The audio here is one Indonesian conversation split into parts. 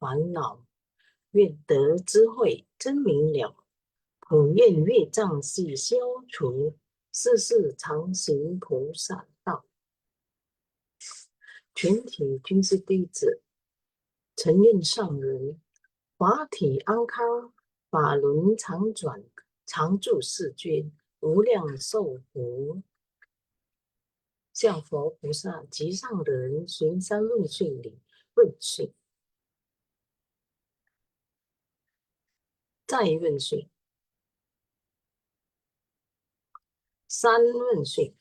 烦恼，愿得智慧真明了。普愿业障悉消除，世世常行菩萨道。全体均是弟子，承愿上人，法体安康，法轮常转，常住世间，无量寿福。向佛菩萨及上人寻三问讯里问讯，再问讯，三问讯。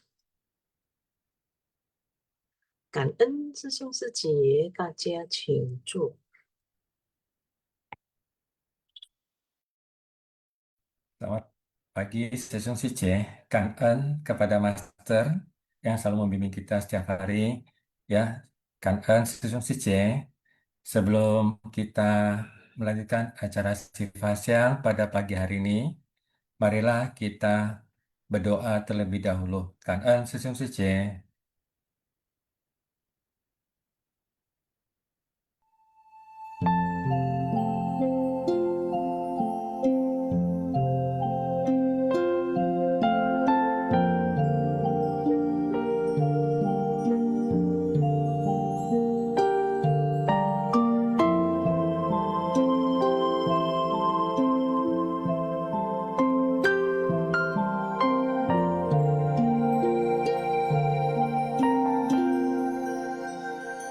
感恩师兄师姐，大家请坐。Selamat pagi, Sesung Sice. Kangen kepada Master yang selalu membimbing kita setiap hari. Ya, kangen Sesung Sice. Sebelum kita melanjutkan acara sifasyal pada pagi hari ini, marilah kita berdoa terlebih dahulu. Kangen Sesung Sice.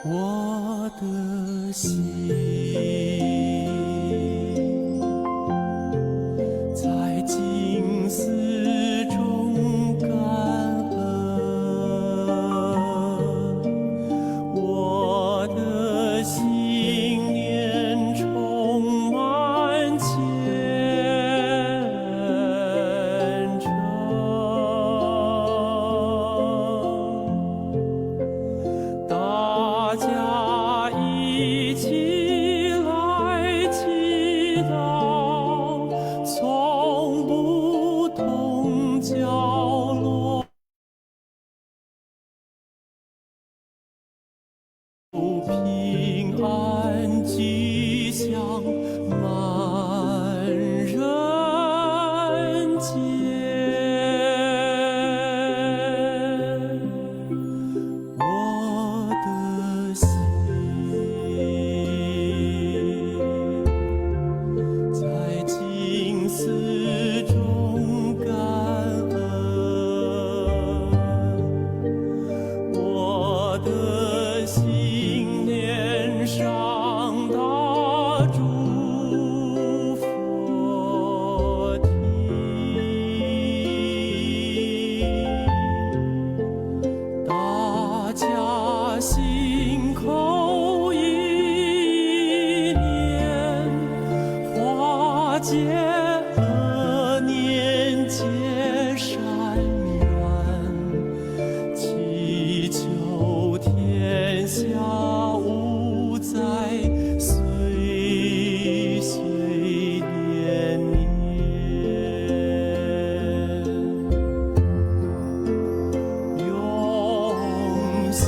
我的心在静思中感恩，我的心念充满虔诚。大家一起来祈祷，从不同角落平安吉祥满人间。我的心在静思中感恩，我的心念上大诸佛体。大家心口一念，化解恶念结善缘，祈求天下无灾，岁岁年年。用心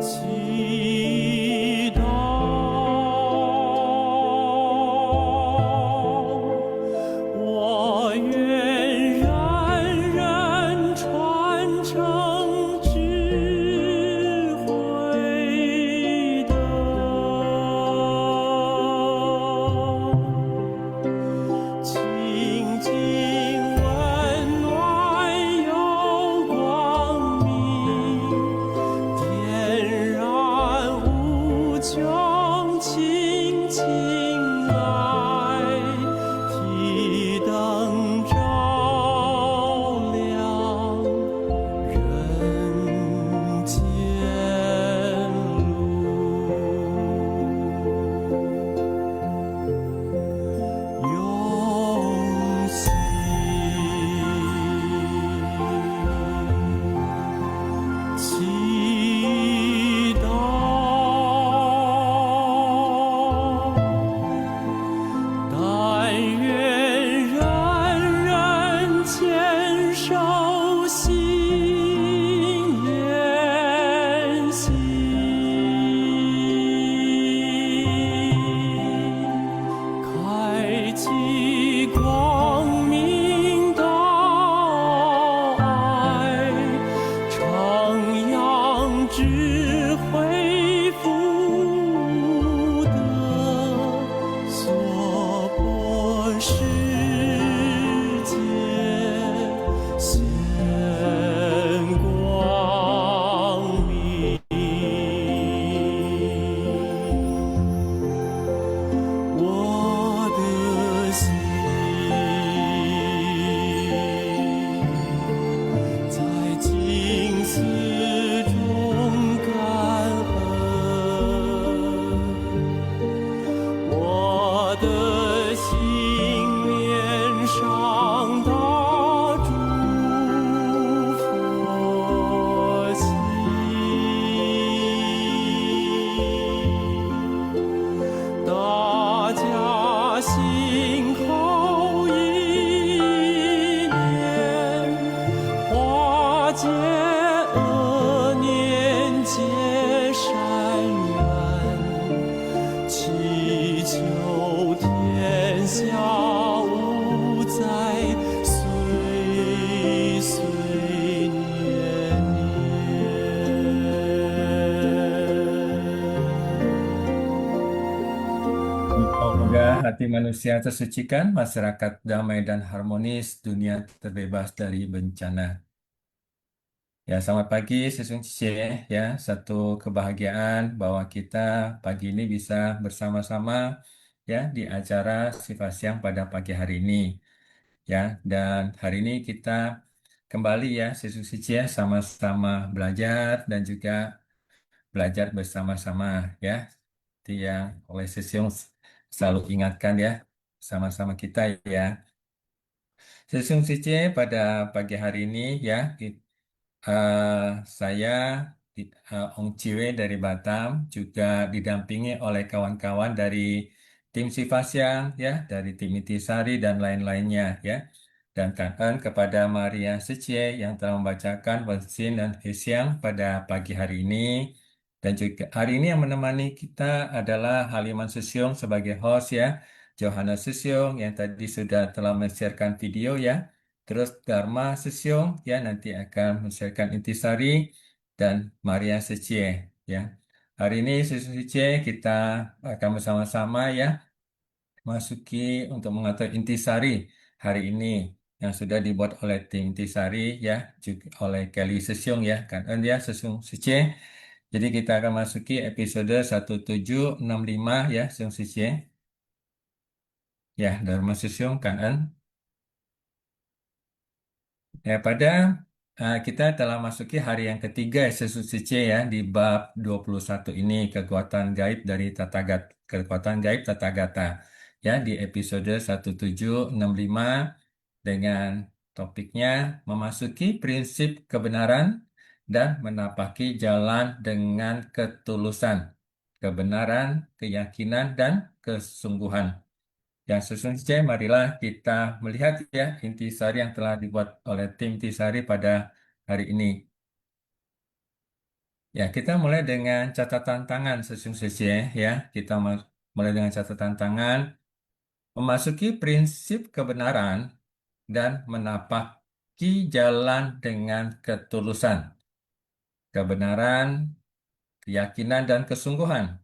祈祷。hati manusia tersucikan, masyarakat damai dan harmonis, dunia terbebas dari bencana. Ya, selamat pagi, Sesung Cice. Ya, satu kebahagiaan bahwa kita pagi ini bisa bersama-sama ya di acara Sifat Siang pada pagi hari ini. Ya, dan hari ini kita kembali ya, Sesung Cice, sama-sama belajar dan juga belajar bersama-sama ya. Seperti yang oleh Sesung selalu ingatkan ya, sama-sama kita ya. Sesung Cice pada pagi hari ini ya, saya Ong Ciwe dari Batam juga didampingi oleh kawan-kawan dari tim Sifasyang ya, dari tim Intisari dan lain-lainnya ya. Dan kangen kepada Maria Secie yang telah membacakan Wensin dan Hesyang pada pagi hari ini. Dan juga hari ini yang menemani kita adalah Haliman Susyong sebagai host ya. Johannes Susyong yang tadi sudah telah men-sharekan video ya. Terus Dharma Sesyong ya nanti akan men-sharekan Intisari dan Maria Secie ya. Hari ini Secie kita akan bersama-sama ya masuki untuk mengatur Intisari hari ini yang sudah dibuat oleh tim Intisari ya juga oleh Kelly Sesyong ya kan ya Sesyong Secie. Jadi kita akan masuki episode 1765 ya Sesyong Secie. Ya Dharma Sesyong kan. Ya, kita telah masuki hari yang ketiga Yesus C ya di bab 21 ini kekuatan gaib dari kekuatan gaib Tata Gata ya di episode 1765 dengan topiknya memasuki prinsip kebenaran dan menapaki jalan dengan ketulusan, kebenaran, keyakinan dan kesungguhan. Yang sesungguhnya marilah kita melihat ya intisari yang telah dibuat oleh tim intisari pada hari ini. Ya, kita mulai dengan catatan tangan sesungguhnya ya. Kita mulai dengan catatan tangan memasuki prinsip kebenaran dan menapaki jalan dengan ketulusan, kebenaran, keyakinan dan kesungguhan.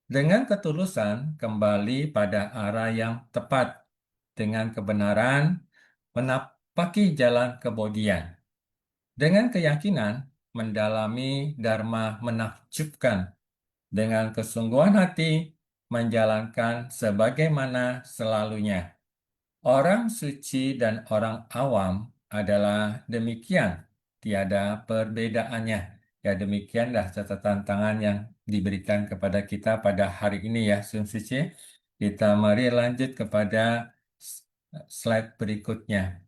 Dengan ketulusan kembali pada arah yang tepat, dengan kebenaran menapaki jalan kebodian. Dengan keyakinan mendalami dharma menakjubkan. Dengan kesungguhan hati menjalankan sebagaimana selalunya. Orang suci dan orang awam adalah demikian, tiada perbedaannya. Ya demikianlah catatan tangan yang diberikan kepada kita pada hari ini ya, Sun Suci. Kita mari lanjut kepada slide berikutnya.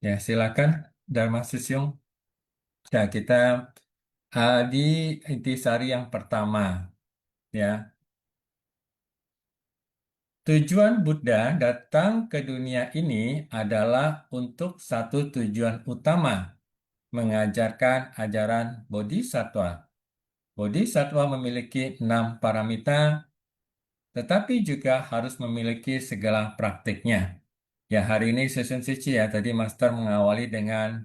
Ya silakan Dharma Susyong. Ya kita di intisari yang pertama ya. Tujuan Buddha datang ke dunia ini adalah untuk satu tujuan utama, mengajarkan ajaran Bodhisattva. Bodhisattva memiliki 6 paramita, tetapi juga harus memiliki segala praktiknya. Ya, hari ini session suci ya, tadi Master mengawali dengan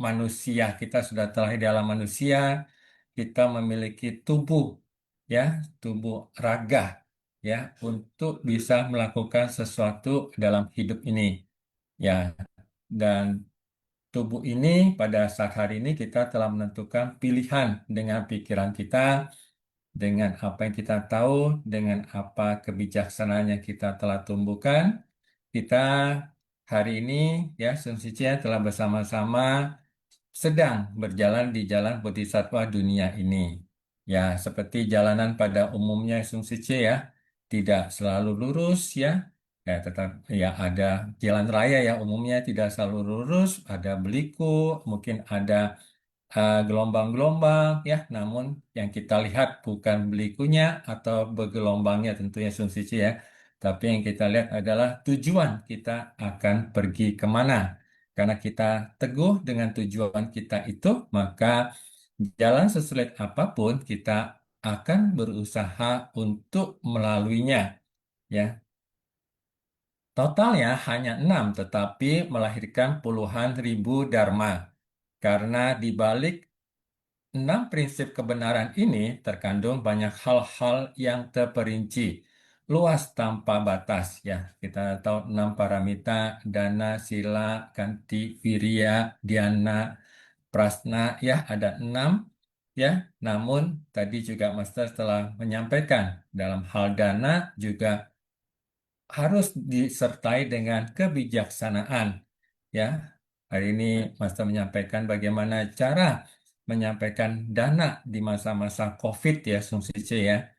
manusia. Kita sudah terlahir dalam manusia, kita memiliki tubuh, ya, tubuh raga, ya, untuk bisa melakukan sesuatu dalam hidup ini. Ya, dan tubuh ini pada saat hari ini kita telah menentukan pilihan dengan pikiran kita, dengan apa yang kita tahu, dengan apa kebijaksanaan yang kita telah tumbuhkan. Kita hari ini ya Sun Sicia telah bersama-sama sedang berjalan di jalan bodhisattva dunia ini. Ya, seperti jalanan pada umumnya Sun Sicia ya, tidak selalu lurus ya. Ya, tetap ya ada jalan raya ya umumnya tidak selalu lurus, ada beliku, mungkin ada gelombang-gelombang ya, namun yang kita lihat bukan belikunya atau bergelombangnya tentunya Sun Sici ya, tapi yang kita lihat adalah tujuan kita akan pergi kemana. Karena kita teguh dengan tujuan kita itu, maka jalan sesulit apapun kita akan berusaha untuk melaluinya. Ya, totalnya hanya 6, tetapi melahirkan puluhan ribu dharma. Karena di balik enam prinsip kebenaran ini terkandung banyak hal-hal yang terperinci, luas tanpa batas. Ya, kita tahu enam paramita, dana, sila, kanti, wirya, dhyana, prasna. Ya, ada enam. Ya, namun tadi juga Master telah menyampaikan dalam hal dana juga harus disertai dengan kebijaksanaan. Ya, hari ini Master menyampaikan bagaimana cara menyampaikan dana di masa-masa COVID ya, Sungsi C ya.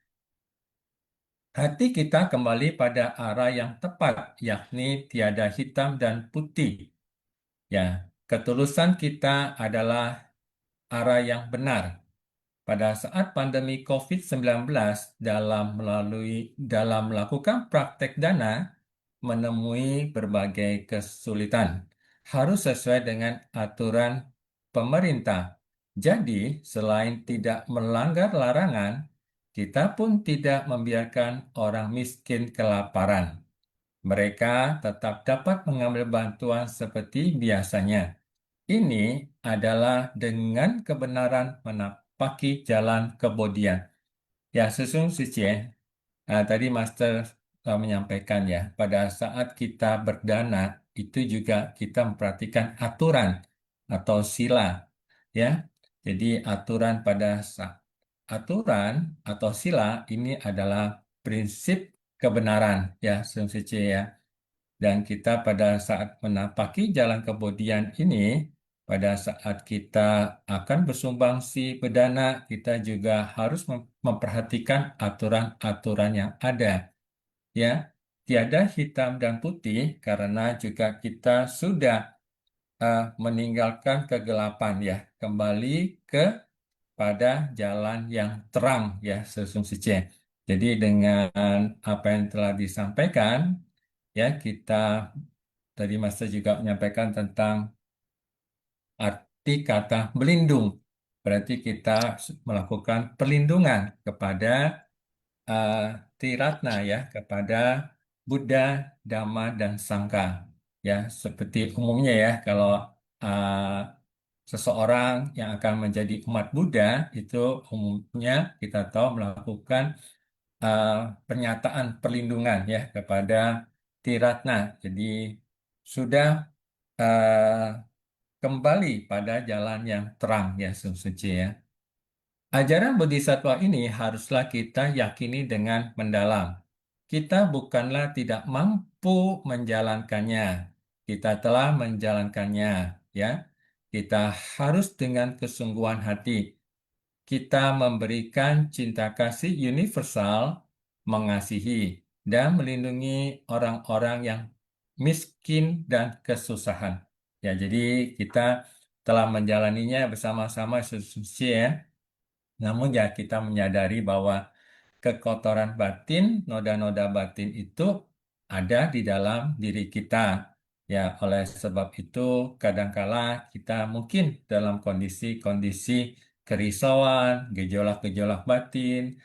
Hati kita kembali pada arah yang tepat, yakni tiada hitam dan putih. Ya, ketulusan kita adalah arah yang benar. Pada saat pandemi COVID-19 dalam melakukan praktek dana menemui berbagai kesulitan. Harus sesuai dengan aturan pemerintah. Jadi, selain tidak melanggar larangan, kita pun tidak membiarkan orang miskin kelaparan. Mereka tetap dapat mengambil bantuan seperti biasanya. Ini adalah dengan kebenaran menapaki jalan kebodian. Ya, susun suci ya. Tadi Master menyampaikan ya, pada saat kita berdana itu juga kita memperhatikan aturan atau sila ya. Jadi aturan atau sila ini adalah prinsip kebenaran ya, suci ya. Dan kita pada saat menapaki jalan kebodian ini, pada saat kita akan bersumbangsi berdana, kita juga harus memperhatikan aturan-aturan yang ada. Ya, tiada hitam dan putih karena juga kita sudah meninggalkan kegelapan ya, kembali pada jalan yang terang ya, sesungguhnya. Jadi dengan apa yang telah disampaikan, ya kita tadi Master juga menyampaikan tentang arti kata melindung. Berarti kita melakukan perlindungan kepada uh, Tiratna ya, kepada Buddha, Dhamma, dan Sangha. Ya, seperti umumnya ya, kalau uh, seseorang yang akan menjadi umat Buddha itu umumnya kita tahu melakukan uh, pernyataan perlindungan ya kepada Tiratna. Jadi sudah kembali pada jalan yang terang ya, suci ya. Ajaran Bodhisattva ini haruslah kita yakini dengan mendalam. Kita bukanlah tidak mampu menjalankannya. Kita telah menjalankannya, ya. Kita harus dengan kesungguhan hati. Kita memberikan cinta kasih universal, mengasihi, dan melindungi orang-orang yang miskin dan kesusahan. Ya, jadi kita telah menjalaninya bersama-sama sesuai ya. Namun ya kita menyadari bahwa kekotoran batin, noda-noda batin itu ada di dalam diri kita. Ya, oleh sebab itu kadangkala kita mungkin dalam kondisi-kondisi kerisauan, gejolak-gejolak batin,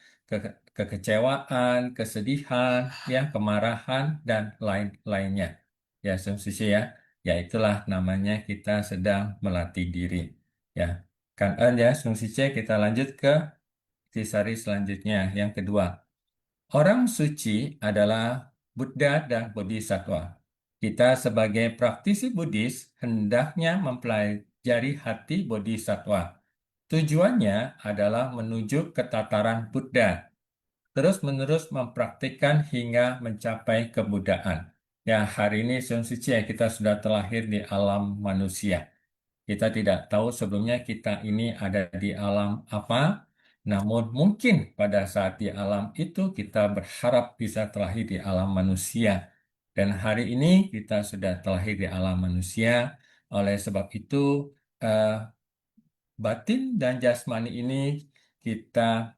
kekecewaan, kesedihan, ya, kemarahan dan lain-lainnya. Ya, sisi ya. Ya, itulah namanya kita sedang melatih diri. Ya, kan ya, fungsi C kita lanjut ke sisari selanjutnya. Yang kedua, orang suci adalah Buddha dan Bodhisattva. Kita sebagai praktisi Buddhis hendaknya mempelajari hati Bodhisattva. Tujuannya adalah menuju ke tataran Buddha, terus-menerus mempraktikkan hingga mencapai kebuddhaan. Ya, hari ini Sun Suci ya, kita sudah terlahir di alam manusia. Kita tidak tahu sebelumnya kita ini ada di alam apa, namun mungkin pada saat di alam itu kita berharap bisa terlahir di alam manusia. Dan hari ini kita sudah terlahir di alam manusia. Oleh sebab itu, eh, batin dan jasmani ini kita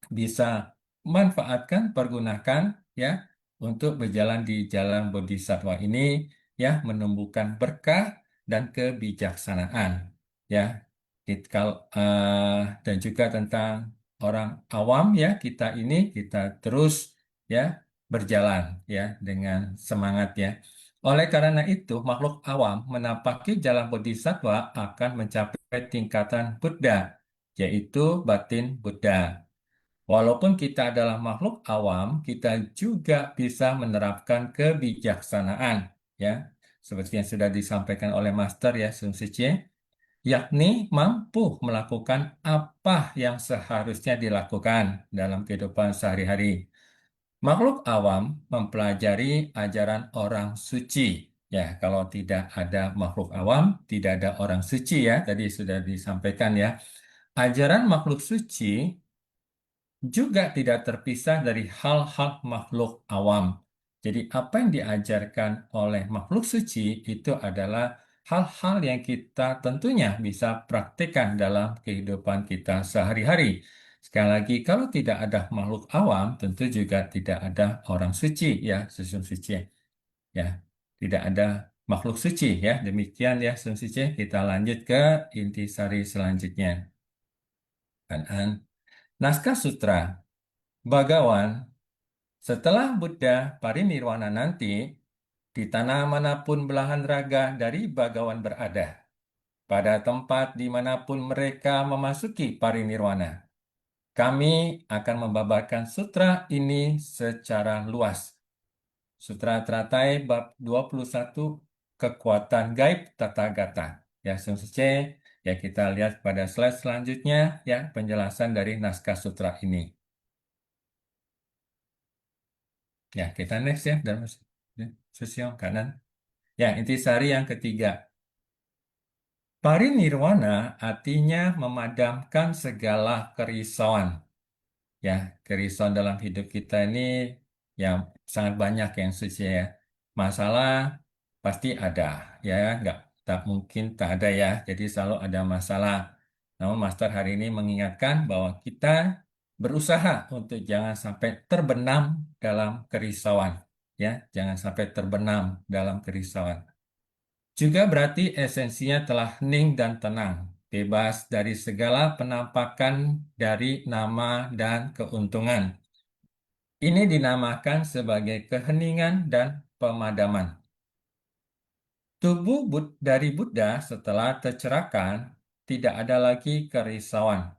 bisa manfaatkan, pergunakan ya untuk berjalan di jalan bodhisattva ini ya menumbuhkan berkah dan kebijaksanaan ya. Dan juga tentang orang awam ya kita terus ya berjalan ya dengan semangat ya. Oleh karena itu, makhluk awam menapaki jalan bodhisattva akan mencapai tingkatan Buddha yaitu batin Buddha. Walaupun kita adalah makhluk awam, kita juga bisa menerapkan kebijaksanaan, ya, seperti yang sudah disampaikan oleh Master ya, Sun Siche, yakni mampu melakukan apa yang seharusnya dilakukan dalam kehidupan sehari-hari. Makhluk awam mempelajari ajaran orang suci. Ya, kalau tidak ada makhluk awam, tidak ada orang suci ya. Tadi sudah disampaikan ya. Ajaran makhluk suci juga tidak terpisah dari hal-hal makhluk awam. Jadi apa yang diajarkan oleh makhluk suci itu adalah hal-hal yang kita tentunya bisa praktikkan dalam kehidupan kita sehari-hari. Sekali lagi, kalau tidak ada makhluk awam, tentu juga tidak ada orang suci ya, Sun Suci. Ya, tidak ada makhluk suci ya. Demikian ya, Sun Suci. Kita lanjut ke intisari selanjutnya. Kanan. Naskah Sutra. Bagawan, setelah Buddha parinirwana nanti, di tanah manapun belahan raga dari Bagawan berada, pada tempat dimanapun mereka memasuki parinirwana, kami akan membabarkan sutra ini secara luas. Sutra Teratai bab 21, Kekuatan Gaib Tathagata. Ya, Sungsece, ya kita lihat pada slide selanjutnya, ya penjelasan dari naskah sutra ini. Ya, kita next ya, dalam sesi kanan. Ya, intisari yang ketiga. Parinirwana artinya memadamkan segala kerisauan. Ya, kerisauan dalam hidup kita ini ya sangat banyak yang suci ya. Masalah pasti ada, ya nggak tak mungkin tak ada ya. Jadi selalu ada masalah. Namun Master hari ini mengingatkan bahwa kita berusaha untuk jangan sampai terbenam dalam kerisauan, ya, jangan sampai terbenam dalam kerisauan. Juga berarti esensinya telah hening dan tenang, bebas dari segala penampakan dari nama dan keuntungan. Ini dinamakan sebagai keheningan dan pemadaman. Tubuh dari Buddha setelah tercerahkan tidak ada lagi kerisauan.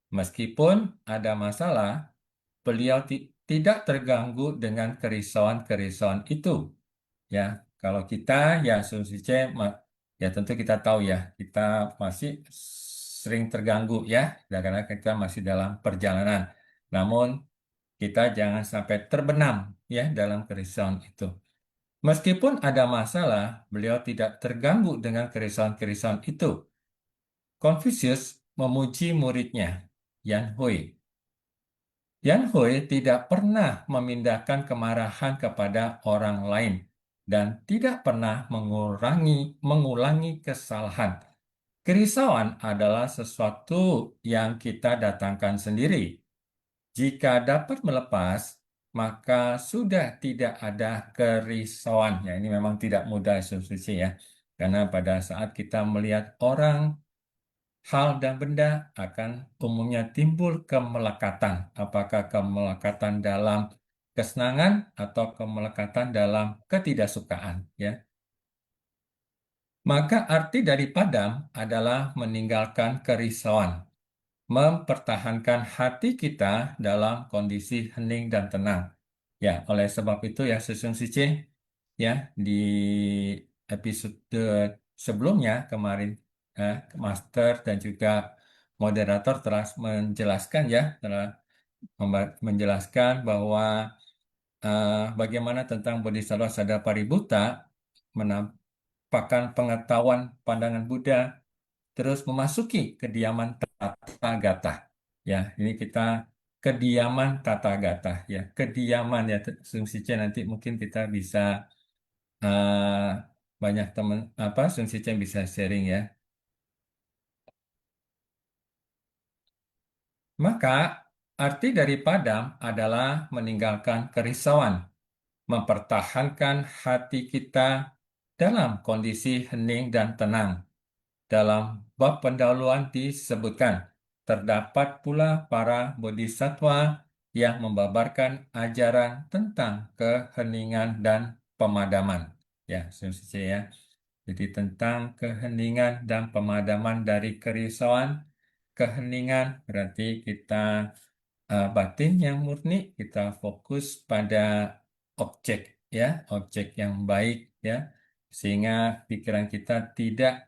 Meskipun ada masalah, beliau tidak terganggu dengan kerisauan-kerisauan itu. Ya, kalau kita ya Susice, ya tentu kita tahu ya, kita masih sering terganggu ya, karena kita masih dalam perjalanan. Namun kita jangan sampai terbenam ya dalam kerisauan itu. Meskipun ada masalah, beliau tidak terganggu dengan kerisauan-kerisauan itu. Confucius memuji muridnya, Yan Hui. Yan Hui tidak pernah memindahkan kemarahan kepada orang lain dan tidak pernah mengulangi kesalahan. Kerisauan adalah sesuatu yang kita datangkan sendiri. Jika dapat melepas, maka sudah tidak ada kerisauan. Ya, ini memang tidak mudah substitusi ya. Karena pada saat kita melihat orang, hal dan benda akan umumnya timbul kemelekatan. Apakah kemelekatan dalam kesenangan atau kemelekatan dalam ketidaksukaan, ya. Maka arti dari padam adalah meninggalkan kerisauan, mempertahankan hati kita dalam kondisi hening dan tenang. Ya, oleh sebab itu ya Susun Sice, ya di episode sebelumnya kemarin Master dan juga moderator telah menjelaskan ya, telah menjelaskan bahwa bagaimana tentang Bodhisattva Sadar Paributta menampakkan pengetahuan pandangan Buddha terus memasuki kediaman Tathagata. Ya, ini kita kediaman Tathagata ya, kediaman ya Sungsece, nanti mungkin kita bisa banyak teman Sungsece bisa sharing ya. Maka arti dari padam adalah meninggalkan kerisauan, mempertahankan hati kita dalam kondisi hening dan tenang. Dalam bab pendahuluan disebutkan, terdapat pula para bodhisattva yang membabarkan ajaran tentang keheningan dan pemadaman. Ya, Sungsece ya. Jadi tentang keheningan dan pemadaman dari kerisauan, keheningan, berarti kita batin yang murni, kita fokus pada objek ya, objek yang baik ya, sehingga pikiran kita tidak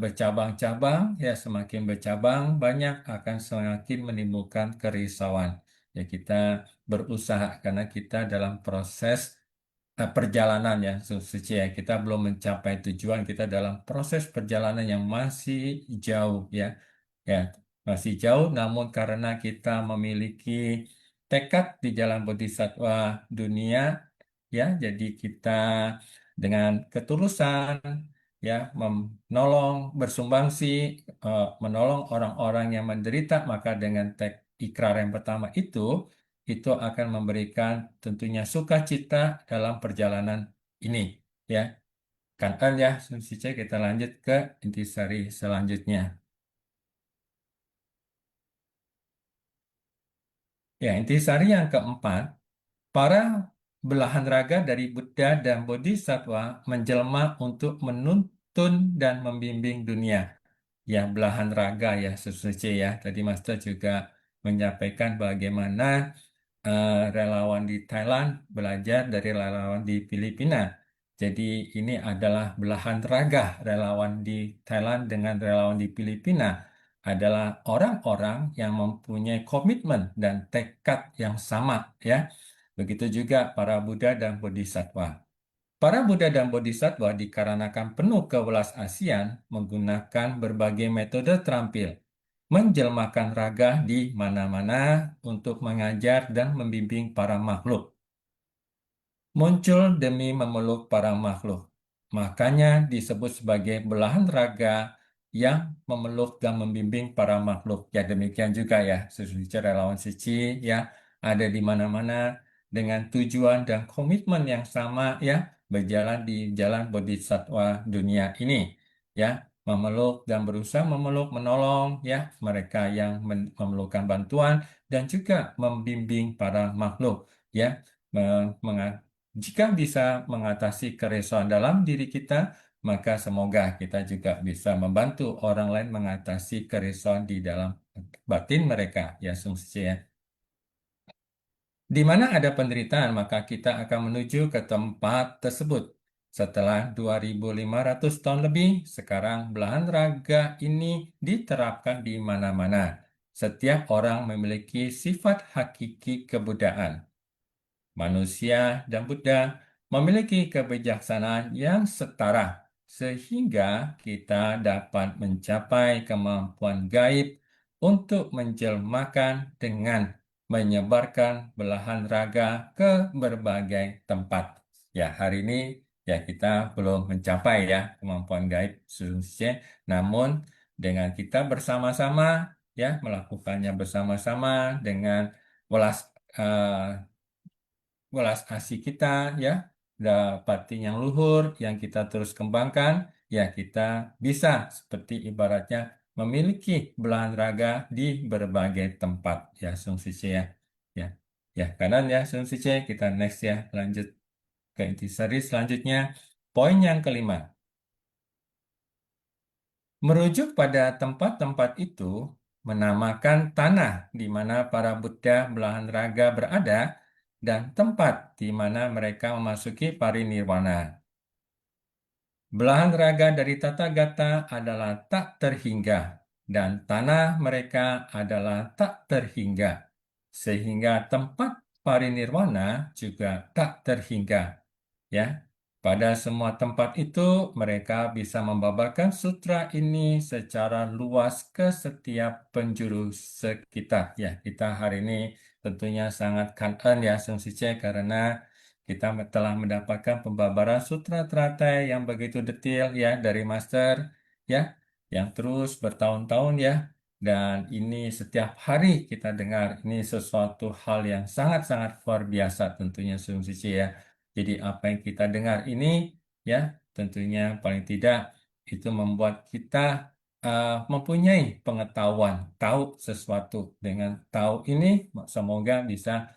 bercabang-cabang ya, semakin bercabang banyak akan semakin menimbulkan kerisauan. Ya kita berusaha karena kita dalam proses perjalanan ya, suci ya. Kita belum mencapai tujuan, kita dalam proses perjalanan yang masih jauh ya. Ya, masih jauh namun karena kita memiliki tekad di jalan bodhisattva dunia ya, jadi kita dengan ketulusan ya menolong bersumbangsih menolong orang-orang yang menderita, maka dengan ikrar yang pertama itu akan memberikan tentunya sukacita dalam perjalanan ini ya. Kan ya, Sucice, kita lanjut ke intisari selanjutnya. Ya, intisari yang keempat, para belahan raga dari Buddha dan Bodhisattva menjelma untuk menuntun dan membimbing dunia. Ya, belahan raga ya, Sucice ya. Tadi Master juga menyampaikan bagaimana relawan di Thailand belajar dari relawan di Filipina. Jadi ini adalah belahan raga relawan di Thailand dengan relawan di Filipina adalah orang-orang yang mempunyai komitmen dan tekad yang sama ya. Begitu juga para Buddha dan Bodhisattva. Para Buddha dan Bodhisattva dikarenakan penuh kewelas-asian menggunakan berbagai metode terampil menjelmakan raga di mana-mana untuk mengajar dan membimbing para makhluk. Muncul demi memeluk para makhluk. Makanya disebut sebagai belahan raga yang memeluk dan membimbing para makhluk. Ya demikian juga ya, sesuai relawan suci ya, ada di mana-mana dengan tujuan dan komitmen yang sama ya, berjalan di jalan bodhisattva dunia ini ya, memeluk dan berusaha memeluk, menolong ya mereka yang memerlukan bantuan dan juga membimbing para makhluk ya. Jika bisa mengatasi kerisauan dalam diri kita, maka semoga kita juga bisa membantu orang lain mengatasi kerisauan di dalam batin mereka ya, Sungsi ya. Di mana ada penderitaan, maka kita akan menuju ke tempat tersebut. Setelah 2500 tahun lebih, sekarang belahan raga ini diterapkan di mana-mana. Setiap orang memiliki sifat hakiki kebudayaan. Manusia dan Buddha memiliki kebijaksanaan yang setara, sehingga kita dapat mencapai kemampuan gaib untuk menjelmakan dengan menyebarkan belahan raga ke berbagai tempat. Ya, hari ini ya kita belum mencapai ya kemampuan gaib seusia, namun dengan kita bersama-sama ya melakukannya bersama-sama dengan welas welas asih kita ya, dapati yang luhur yang kita terus kembangkan, ya kita bisa seperti ibaratnya memiliki belahan raga di berbagai tempat ya, Sungsice ya. Ya, ya kanan ya Sungsice, kita next ya, lanjut ke intisari selanjutnya. Poin yang kelima. Merujuk pada tempat-tempat itu, menamakan tanah di mana para Buddha belahan raga berada dan tempat di mana mereka memasuki parinirwana. Belahan raga dari Tathagata adalah tak terhingga dan tanah mereka adalah tak terhingga, sehingga tempat parinirwana juga tak terhingga. Ya, pada semua tempat itu mereka bisa membabarkan sutra ini secara luas ke setiap penjuru sekitar. Ya, kita hari ini tentunya sangat kangen ya, Sungsice, karena kita telah mendapatkan pembabaran sutra teratai yang begitu detail ya dari Master ya, yang terus bertahun-tahun ya. Dan ini setiap hari kita dengar, ini sesuatu hal yang sangat-sangat luar biasa tentunya Sungsice ya. Jadi apa yang kita dengar ini ya tentunya paling tidak itu membuat kita mempunyai pengetahuan, tahu sesuatu. Dengan tahu ini semoga bisa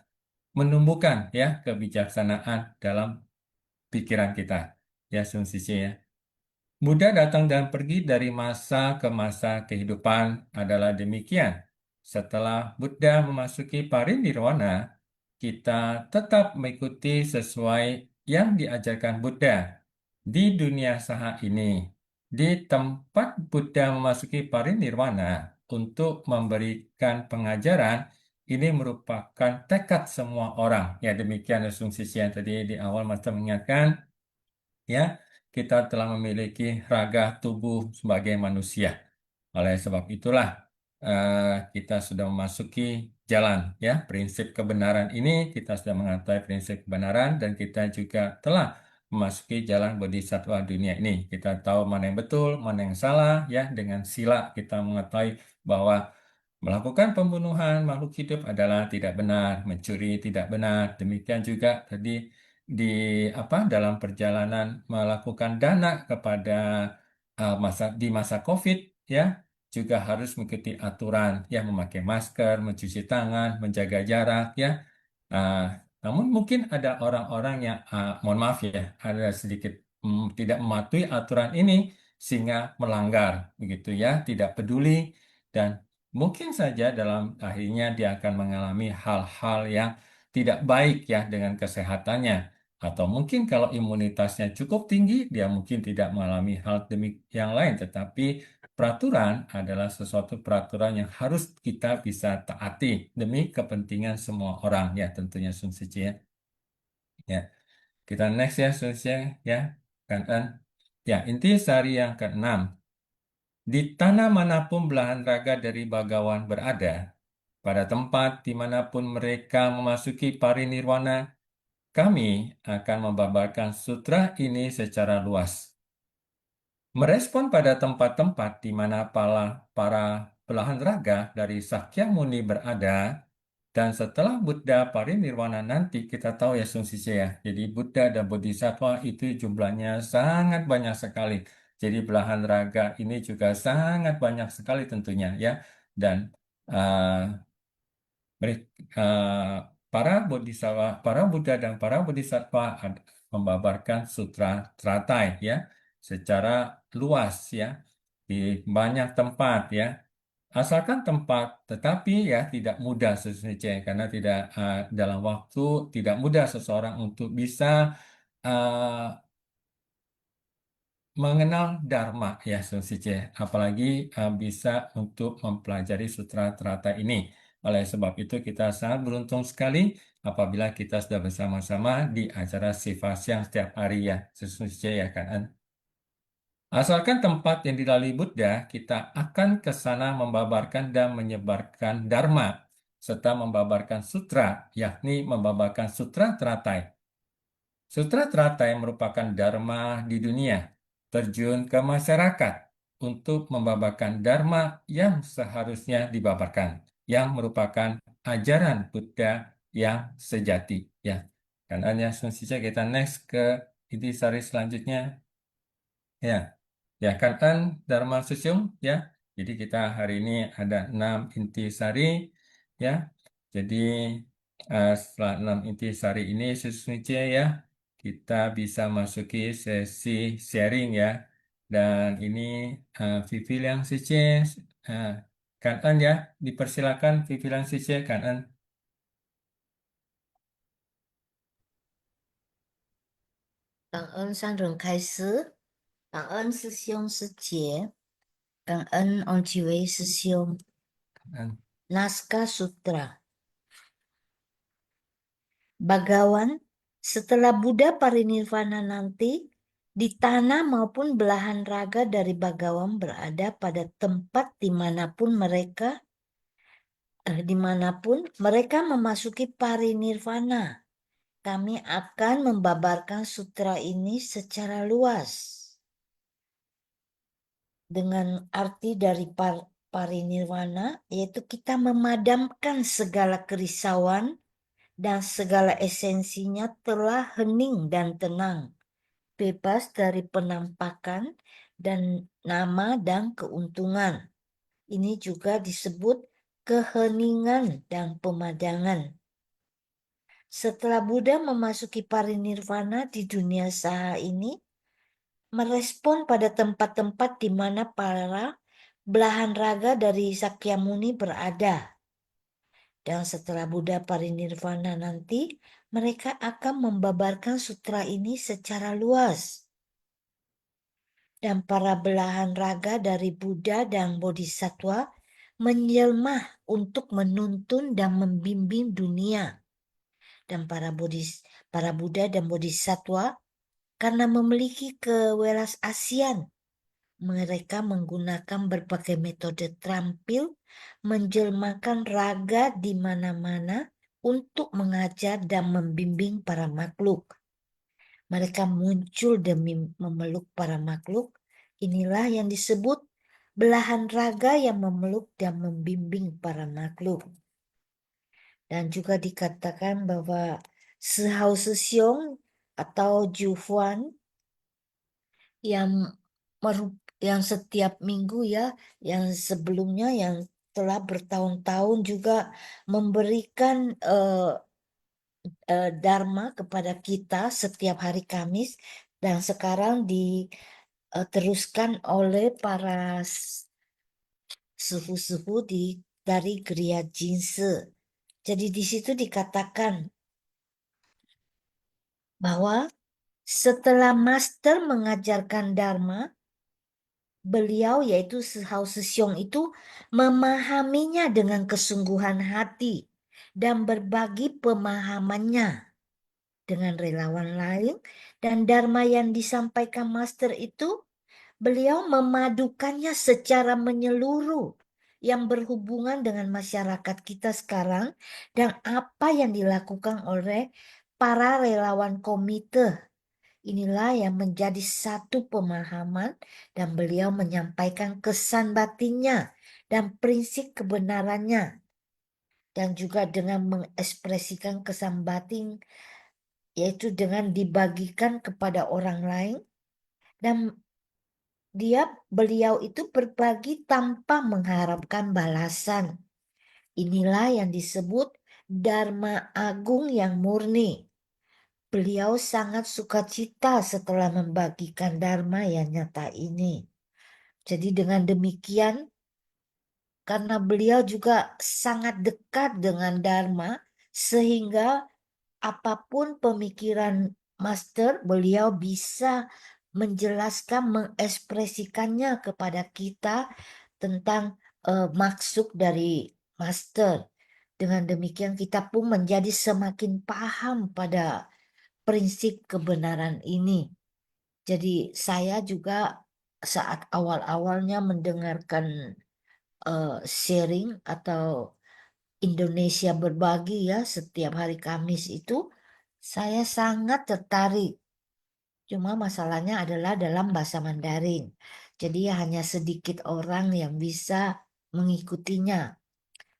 menumbuhkan ya kebijaksanaan dalam pikiran kita. Ya, Sun Sisi ya. Buddha datang dan pergi dari masa ke masa kehidupan adalah demikian. Setelah Buddha memasuki parinirwana, kita tetap mengikuti sesuai yang diajarkan Buddha di dunia saha ini. Di tempat Buddha memasuki parinirwana untuk memberikan pengajaran, ini merupakan tekad semua orang. Ya, demikian asumsi yang tadi di awal Master mengingatkan, ya, kita telah memiliki raga tubuh sebagai manusia. Oleh sebab itulah kita sudah memasuki jalan, ya, prinsip kebenaran ini kita sudah mengetahui prinsip kebenaran dan kita juga telah memasuki jalan bodhisattva dunia ini. Kita tahu mana yang betul, mana yang salah, ya, dengan sila kita mengetahui bahwa melakukan pembunuhan makhluk hidup adalah tidak benar, mencuri tidak benar. Demikian juga tadi di dalam perjalanan melakukan dana kepada di masa COVID, ya, juga harus mengikuti aturan, ya, memakai masker, mencuci tangan, menjaga jarak, ya. Ah, Namun mungkin ada orang-orang yang mohon maaf, ya, ada sedikit tidak mematuhi aturan ini sehingga melanggar begitu, ya, tidak peduli, dan mungkin saja dalam akhirnya dia akan mengalami hal-hal yang tidak baik, ya, dengan kesehatannya. Atau mungkin kalau imunitasnya cukup tinggi, dia mungkin tidak mengalami hal demi yang lain. Tetapi peraturan adalah sesuatu peraturan yang harus kita bisa taati demi kepentingan semua orang. Ya, tentunya Sun Sici, ya. Ya, kita next, ya, Sun Sici, ya. Kan, ya, inti sari yang keenam. Di tanah manapun belahan raga dari bagawan berada, pada tempat dimanapun mereka memasuki parinirwana, kami akan membabarkan sutra ini secara luas. Merespon pada tempat-tempat di mana para belahan raga dari Sakya Muni berada, dan setelah Buddha parinirwana nanti kita tahu, ya, Sun Sisye, ya. Jadi Buddha dan Bodhisattva itu jumlahnya sangat banyak sekali. Jadi belahan raga ini juga sangat banyak sekali tentunya, ya. Dan mereka, para Buddha dan para Bodhisattva membabarkan sutra teratai, ya, secara luas, ya, di banyak tempat, ya. Asalkan tempat, tetapi, ya, tidak mudah sesuai, karena tidak dalam waktu tidak mudah seseorang untuk bisa uh, mengenal Dharma, ya, Susice, apalagi bisa untuk mempelajari sutra terata ini. Oleh sebab itu kita sangat beruntung sekali apabila kita sudah bersama-sama di acara Siva Siang setiap hari, ya, Susice, ya, kan. Asalkan tempat yang dilalui Buddha, kita akan ke sana membabarkan dan menyebarkan Dharma, serta membabarkan sutra, yakni membabarkan sutra teratai. Sutra teratai merupakan Dharma di dunia, terjun ke masyarakat untuk membabarkan Dharma yang seharusnya dibabarkan, yang merupakan ajaran Buddha yang sejati. Ya, kan hanya saja kita next ke intisari selanjutnya. Ya, ya, kan Dharma Susyum, ya. Jadi kita hari ini ada 6 intisari, ya. Jadi setelah 6 intisari ini sesungguhnya, ya, kita bisa masuki sesi sharing, ya. Dan ini Vivi yang Sice, uh, kan, ya, dipersilakan Vivi yang Sice, kan. Cảm ơn Sang Rừng Khai Sứ, cảm ơn Sư Siêu Sư Chế, cảm ơn ông Chi Wei Sư Siêu. Kan. Naskah Sutra. Bagawan, setelah Buddha parinirvana nanti, di tanah maupun belahan raga dari Bagawan berada pada tempat dimanapun mereka memasuki parinirvana. Kami akan membabarkan sutra ini secara luas. Dengan arti dari parinirvana, yaitu kita memadamkan segala kerisauan dan segala esensinya telah hening dan tenang, bebas dari penampakan dan nama dan keuntungan. Ini juga disebut keheningan dan pemadangan. Setelah Buddha memasuki parinirvana di dunia saha ini, merespon pada tempat-tempat di mana para belahan raga dari Sakyamuni berada. Dan setelah Buddha parinirvana nanti, mereka akan membabarkan sutra ini secara luas. Dan para belahan raga dari Buddha dan Bodhisattva menjelma untuk menuntun dan membimbing dunia. Dan para Buddha dan Bodhisattva karena memiliki kewelasasian, mereka menggunakan berbagai metode terampil menjelmakan raga di mana-mana untuk mengajar dan membimbing para makhluk. Mereka muncul demi memeluk para makhluk. Inilah yang disebut belahan raga yang memeluk dan membimbing para makhluk. Dan juga dikatakan bahwa Sihao Sesiong atau Jufuan yang yang setiap minggu ya, yang sebelumnya yang telah bertahun-tahun juga memberikan Dharma kepada kita setiap hari Kamis, dan sekarang diteruskan oleh para suhu-suhu dari Geria Jinse. Jadi di situ dikatakan bahwa setelah master mengajarkan Dharma, beliau yaitu Sihao Sesiong itu memahaminya dengan kesungguhan hati dan berbagi pemahamannya dengan relawan lain, dan Dharma yang disampaikan master itu beliau memadukannya secara menyeluruh yang berhubungan dengan masyarakat kita sekarang dan apa yang dilakukan oleh para relawan komite. Inilah yang menjadi satu pemahaman dan beliau menyampaikan kesan batinnya dan prinsip kebenarannya, dan juga dengan mengekspresikan kesan batin yaitu dengan dibagikan kepada orang lain, dan beliau itu berbagi tanpa mengharapkan balasan. Inilah yang disebut Dharma Agung yang murni. Beliau sangat sukacita setelah membagikan Dharma yang nyata ini. Jadi dengan demikian, karena beliau juga sangat dekat dengan Dharma, sehingga apapun pemikiran Master, beliau bisa menjelaskan, mengekspresikannya kepada kita tentang maksud dari Master. Dengan demikian kita pun menjadi semakin paham pada prinsip kebenaran ini. Jadi saya juga saat awal-awalnya mendengarkan sharing atau Indonesia berbagi ya setiap hari Kamis itu, saya sangat tertarik. Cuma masalahnya adalah dalam bahasa Mandarin. Jadi hanya sedikit orang yang bisa mengikutinya.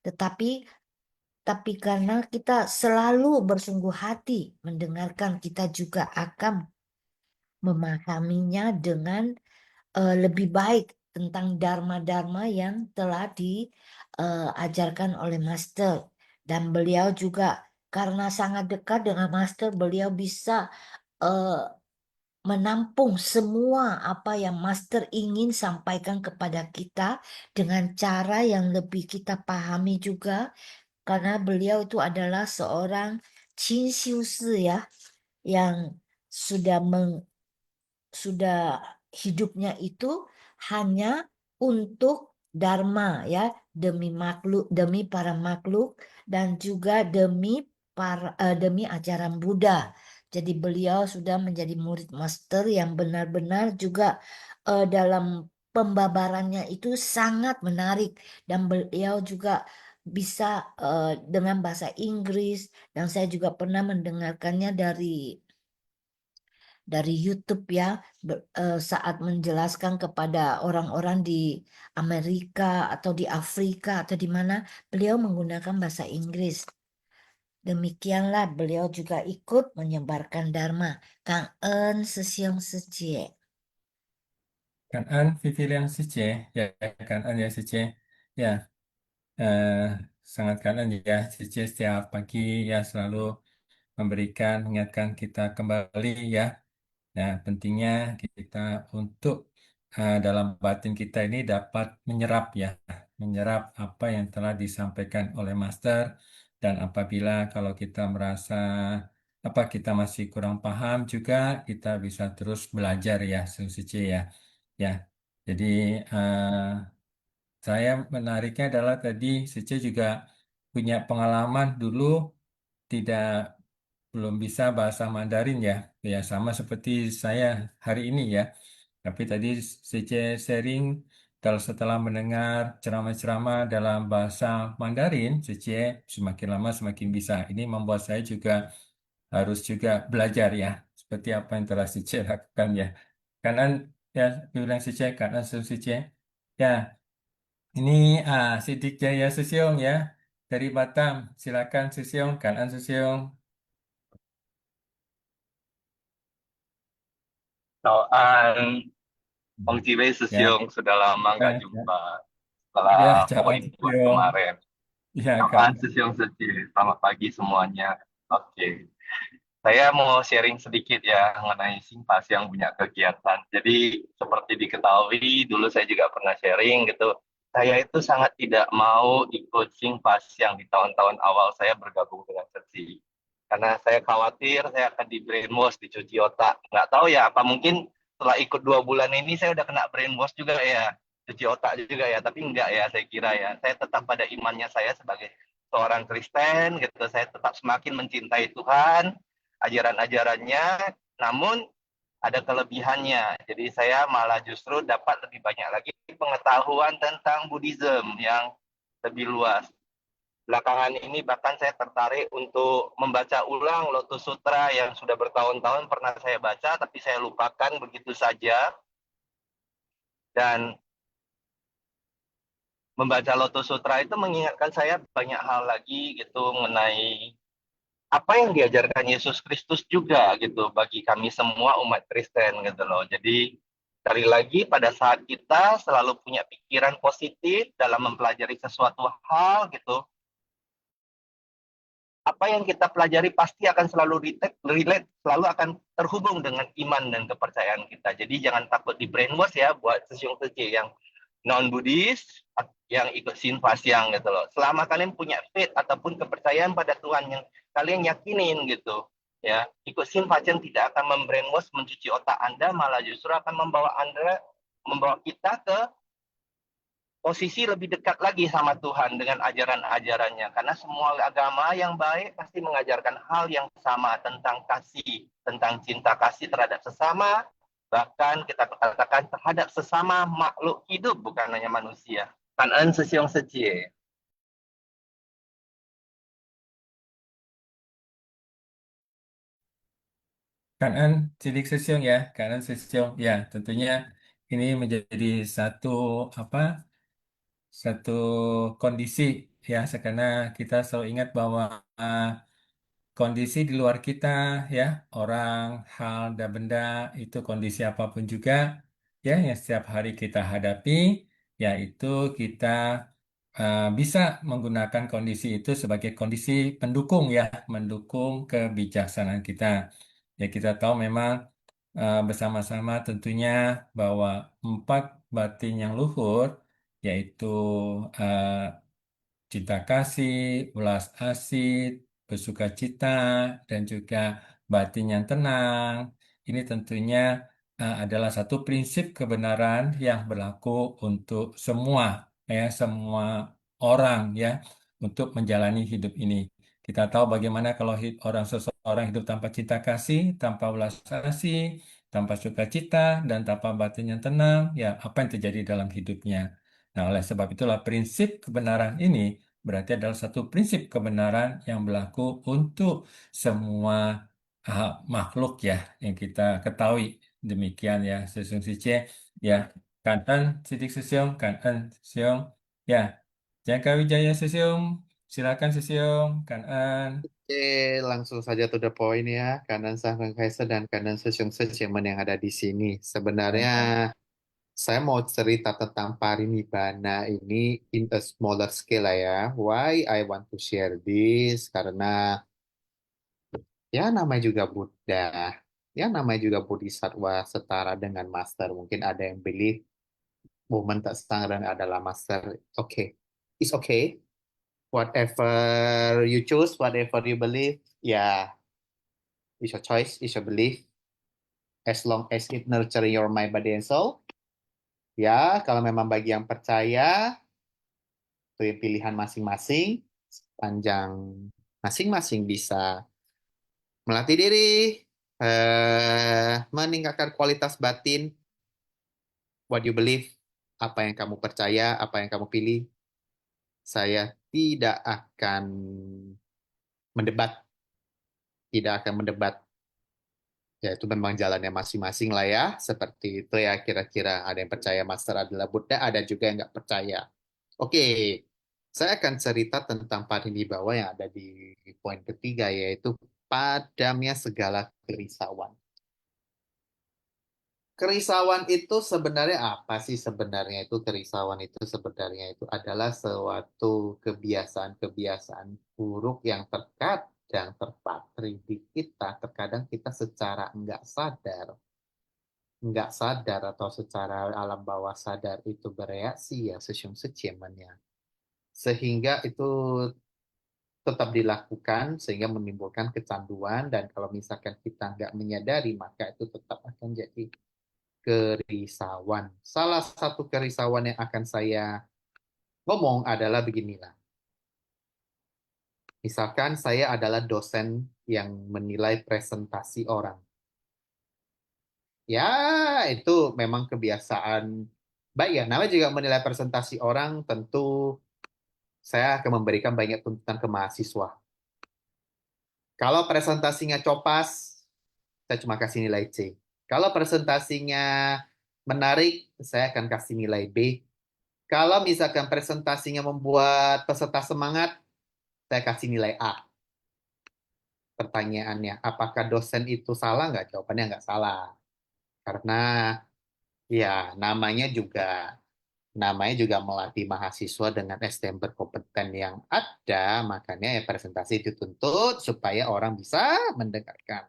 Tapi karena kita selalu bersungguh hati mendengarkan, kita juga akan memahaminya dengan lebih baik tentang dharma-dharma yang telah diajarkan oleh Master. Dan beliau juga karena sangat dekat dengan Master, beliau bisa menampung semua apa yang Master ingin sampaikan kepada kita dengan cara yang lebih kita pahami juga, karena beliau itu adalah seorang Qin ya, yang sudah hidupnya itu hanya untuk Dharma ya, demi makhluk, demi para makhluk, dan juga demi ajaran Buddha. Jadi beliau sudah menjadi murid master yang benar-benar juga dalam pembabarannya itu sangat menarik, dan beliau juga bisa dengan bahasa Inggris, dan saya juga pernah mendengarkannya dari YouTube ya, saat menjelaskan kepada orang-orang di Amerika atau di Afrika atau di mana, beliau menggunakan bahasa Inggris. Demikianlah beliau juga ikut menyebarkan Dharma. Kang En Sesiong Secie. Kan An Vivilian Sice, ya kan An ya Sice, ya eh, sangat kanan ya Sice setiap pagi ya selalu memberikan mengingatkan kita kembali ya Nah, pentingnya kita untuk dalam batin kita ini dapat menyerap ya, menyerap apa yang telah disampaikan oleh Master. Dan apabila kalau kita merasa kita masih kurang paham juga, kita bisa terus belajar ya, Suci ya. Ya, jadi saya menariknya adalah tadi Suci juga punya pengalaman dulu tidak belum bisa bahasa Mandarin ya. Ya sama seperti saya hari ini ya. Tapi tadi Cece sharing kalau setelah mendengar ceramah-ceramah dalam bahasa Mandarin, Cece semakin lama semakin bisa. Ini membuat saya juga harus juga belajar ya. Seperti apa yang telah Cece lakukan ya. Karena ya bilang Cece, karena Cece. Ya, ini Sidik Jaya Susiung ya dari Batam. Silakan Susiung, kanan Susiung. Soal Om Ciwei Ya, Susiung sudah lama nggak ya, jumpa ya, setelah calon poin-poin Susiung. kemarin. Ya, Soal kan. Susiung Suci, selamat pagi semuanya. Oke, saya mau sharing sedikit ya mengenai Singpas yang punya kegiatan. Jadi seperti diketahui, dulu saya juga pernah sharing gitu. Saya itu sangat tidak mau ikut Singpas yang di tahun-tahun awal saya bergabung dengan Sersi. Karena saya khawatir saya akan di brainwash, dicuci otak. Nggak tahu ya, apa mungkin setelah ikut 2 bulan ini saya udah kena brainwash juga ya. Cuci otak juga ya, tapi enggak ya saya kira ya. Saya tetap pada imannya saya sebagai seorang Kristen gitu. Saya tetap semakin mencintai Tuhan, ajaran-ajarannya, namun ada kelebihannya. Jadi saya malah justru dapat lebih banyak lagi pengetahuan tentang Buddhism yang lebih luas. Belakangan ini bahkan saya tertarik untuk membaca ulang Lotus Sutra yang sudah bertahun-tahun pernah saya baca, tapi saya lupakan begitu saja. Dan membaca Lotus Sutra itu mengingatkan saya banyak hal lagi gitu mengenai apa yang diajarkan Yesus Kristus juga gitu bagi kami semua umat Kristen gitu loh. Jadi sekali lagi pada saat kita selalu punya pikiran positif dalam mempelajari sesuatu hal gitu, apa yang kita pelajari pasti akan selalu relate, selalu akan terhubung dengan iman dan kepercayaan kita. Jadi jangan takut di brainwash ya buat sesiung-sesi yang non-Buddhis, yang ikut Sinfasyang gitu loh. Selama kalian punya faith ataupun kepercayaan pada Tuhan yang kalian yakinin gitu, ya ikut Sinfasyang tidak akan membrainwash, mencuci otak Anda, malah justru akan membawa kita ke posisi lebih dekat lagi sama Tuhan dengan ajaran-ajarannya. Karena semua agama yang baik pasti mengajarkan hal yang sama tentang kasih, tentang cinta kasih terhadap sesama, bahkan kita katakan terhadap sesama makhluk hidup, bukan hanya manusia. Kanan sesiong secie. Kanan Sidik Susiung ya, kanan Susiung. Ya, tentunya ini menjadi satu apa? Satu kondisi ya, karena kita selalu ingat bahwa kondisi di luar kita ya, orang, hal, dan benda itu kondisi apapun juga ya yang setiap hari kita hadapi, yaitu kita bisa menggunakan kondisi itu sebagai kondisi pendukung ya, mendukung kebijaksanaan kita. Ya kita tahu memang bersama-sama tentunya bahwa 4 batin yang luhur yaitu eh, cinta kasih, ulas asih, bersukacita, dan juga batin yang tenang. Ini tentunya adalah satu prinsip kebenaran yang berlaku untuk semua, ya, semua orang, ya, untuk menjalani hidup ini. Kita tahu bagaimana kalau seseorang hidup tanpa cinta kasih, tanpa ulas asih, tanpa sukacita, dan tanpa batin yang tenang, ya, apa yang terjadi dalam hidupnya? Nah, oleh sebab itulah prinsip kebenaran ini berarti adalah satu prinsip kebenaran yang berlaku untuk semua makhluk ya yang kita ketahui. Demikian ya, Sesiung Sice ya. Kanten Sidik Sesiung, Kanten Sesiung ya. Jangka Wijaya Sesiung, silakan Sesiung, Kanten. Oke, langsung saja to the point ya. Kanan Sang Kaisa dan kanan Sesiung Sejaman yang ada di sini. Sebenarnya Ya. saya mau cerita tentang Parinibbana ini in a smaller scale lah ya. Why I want to share this? Karena ya namanya juga Buddha. Ya, namanya juga bodhisattva setara dengan master. Mungkin ada yang believe woman tak sangren adalah master. Oke, it's okay. Whatever you choose, whatever you believe, ya, it's your choice, it's your belief. As long as it nurture your mind, body, and soul. Ya, kalau memang bagi yang percaya, itu pilihan masing-masing. Sepanjang masing-masing bisa melatih diri, meningkatkan kualitas batin, what you believe, apa yang kamu percaya, apa yang kamu pilih. Saya tidak akan mendebat, ya itu memang jalannya masing-masing lah ya, seperti itu ya kira-kira. Ada yang percaya master adalah Buddha, ada juga yang nggak percaya. Oke, saya akan cerita tentang parinibbana yang ada di poin ketiga, yaitu padamnya segala kerisauan. Kerisauan itu sebenarnya apa sih? Sebenarnya itu kerisauan itu sebenarnya itu adalah suatu kebiasaan-kebiasaan buruk yang terkadang terpatri di kita. Terkadang kita secara nggak sadar atau secara alam bawah sadar itu bereaksi ya sejemannya. Sehingga itu tetap dilakukan sehingga menimbulkan kecanduan, dan kalau misalkan kita nggak menyadari maka itu tetap akan jadi kerisauan. Salah satu kerisauan yang akan saya ngomong adalah beginilah. Misalkan saya adalah dosen yang menilai presentasi orang. Ya, itu memang kebiasaan baik ya. Namanya juga menilai presentasi orang, tentu saya akan memberikan banyak tuntutan ke mahasiswa. Kalau presentasinya copas, saya cuma kasih nilai C. Kalau presentasinya menarik, saya akan kasih nilai B. Kalau misalkan presentasinya membuat peserta semangat, saya kasih nilai A. Pertanyaannya, apakah dosen itu salah nggak? Jawabannya nggak salah. Karena ya namanya juga melatih mahasiswa dengan SDM berkompeten yang ada, makanya ya presentasi dituntut supaya orang bisa mendengarkan.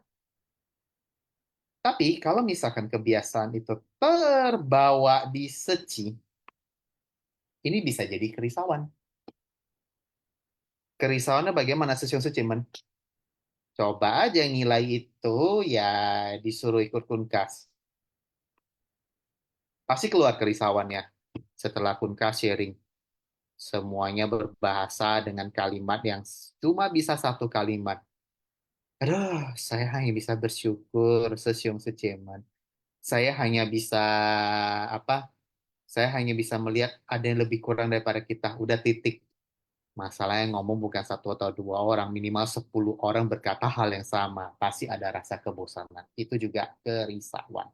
Tapi kalau misalkan kebiasaan itu terbawa di seci, ini bisa jadi kerisauan. Kerisauannya bagaimana Sesyong Sucimen? Coba aja nilai itu ya disuruh ikut kunkas. Pasti keluar kerisauannya setelah kunkas sharing. Semuanya berbahasa dengan kalimat yang cuma bisa satu kalimat. Aduh, saya hanya bisa bersyukur Sesyong Sucimen. Saya hanya bisa apa? Saya hanya bisa melihat ada yang lebih kurang daripada kita. Udah titik. Masalahnya ngomong bukan satu atau dua orang, minimal 10 orang berkata hal yang sama. Pasti ada rasa kebosanan. Itu juga kerisauan.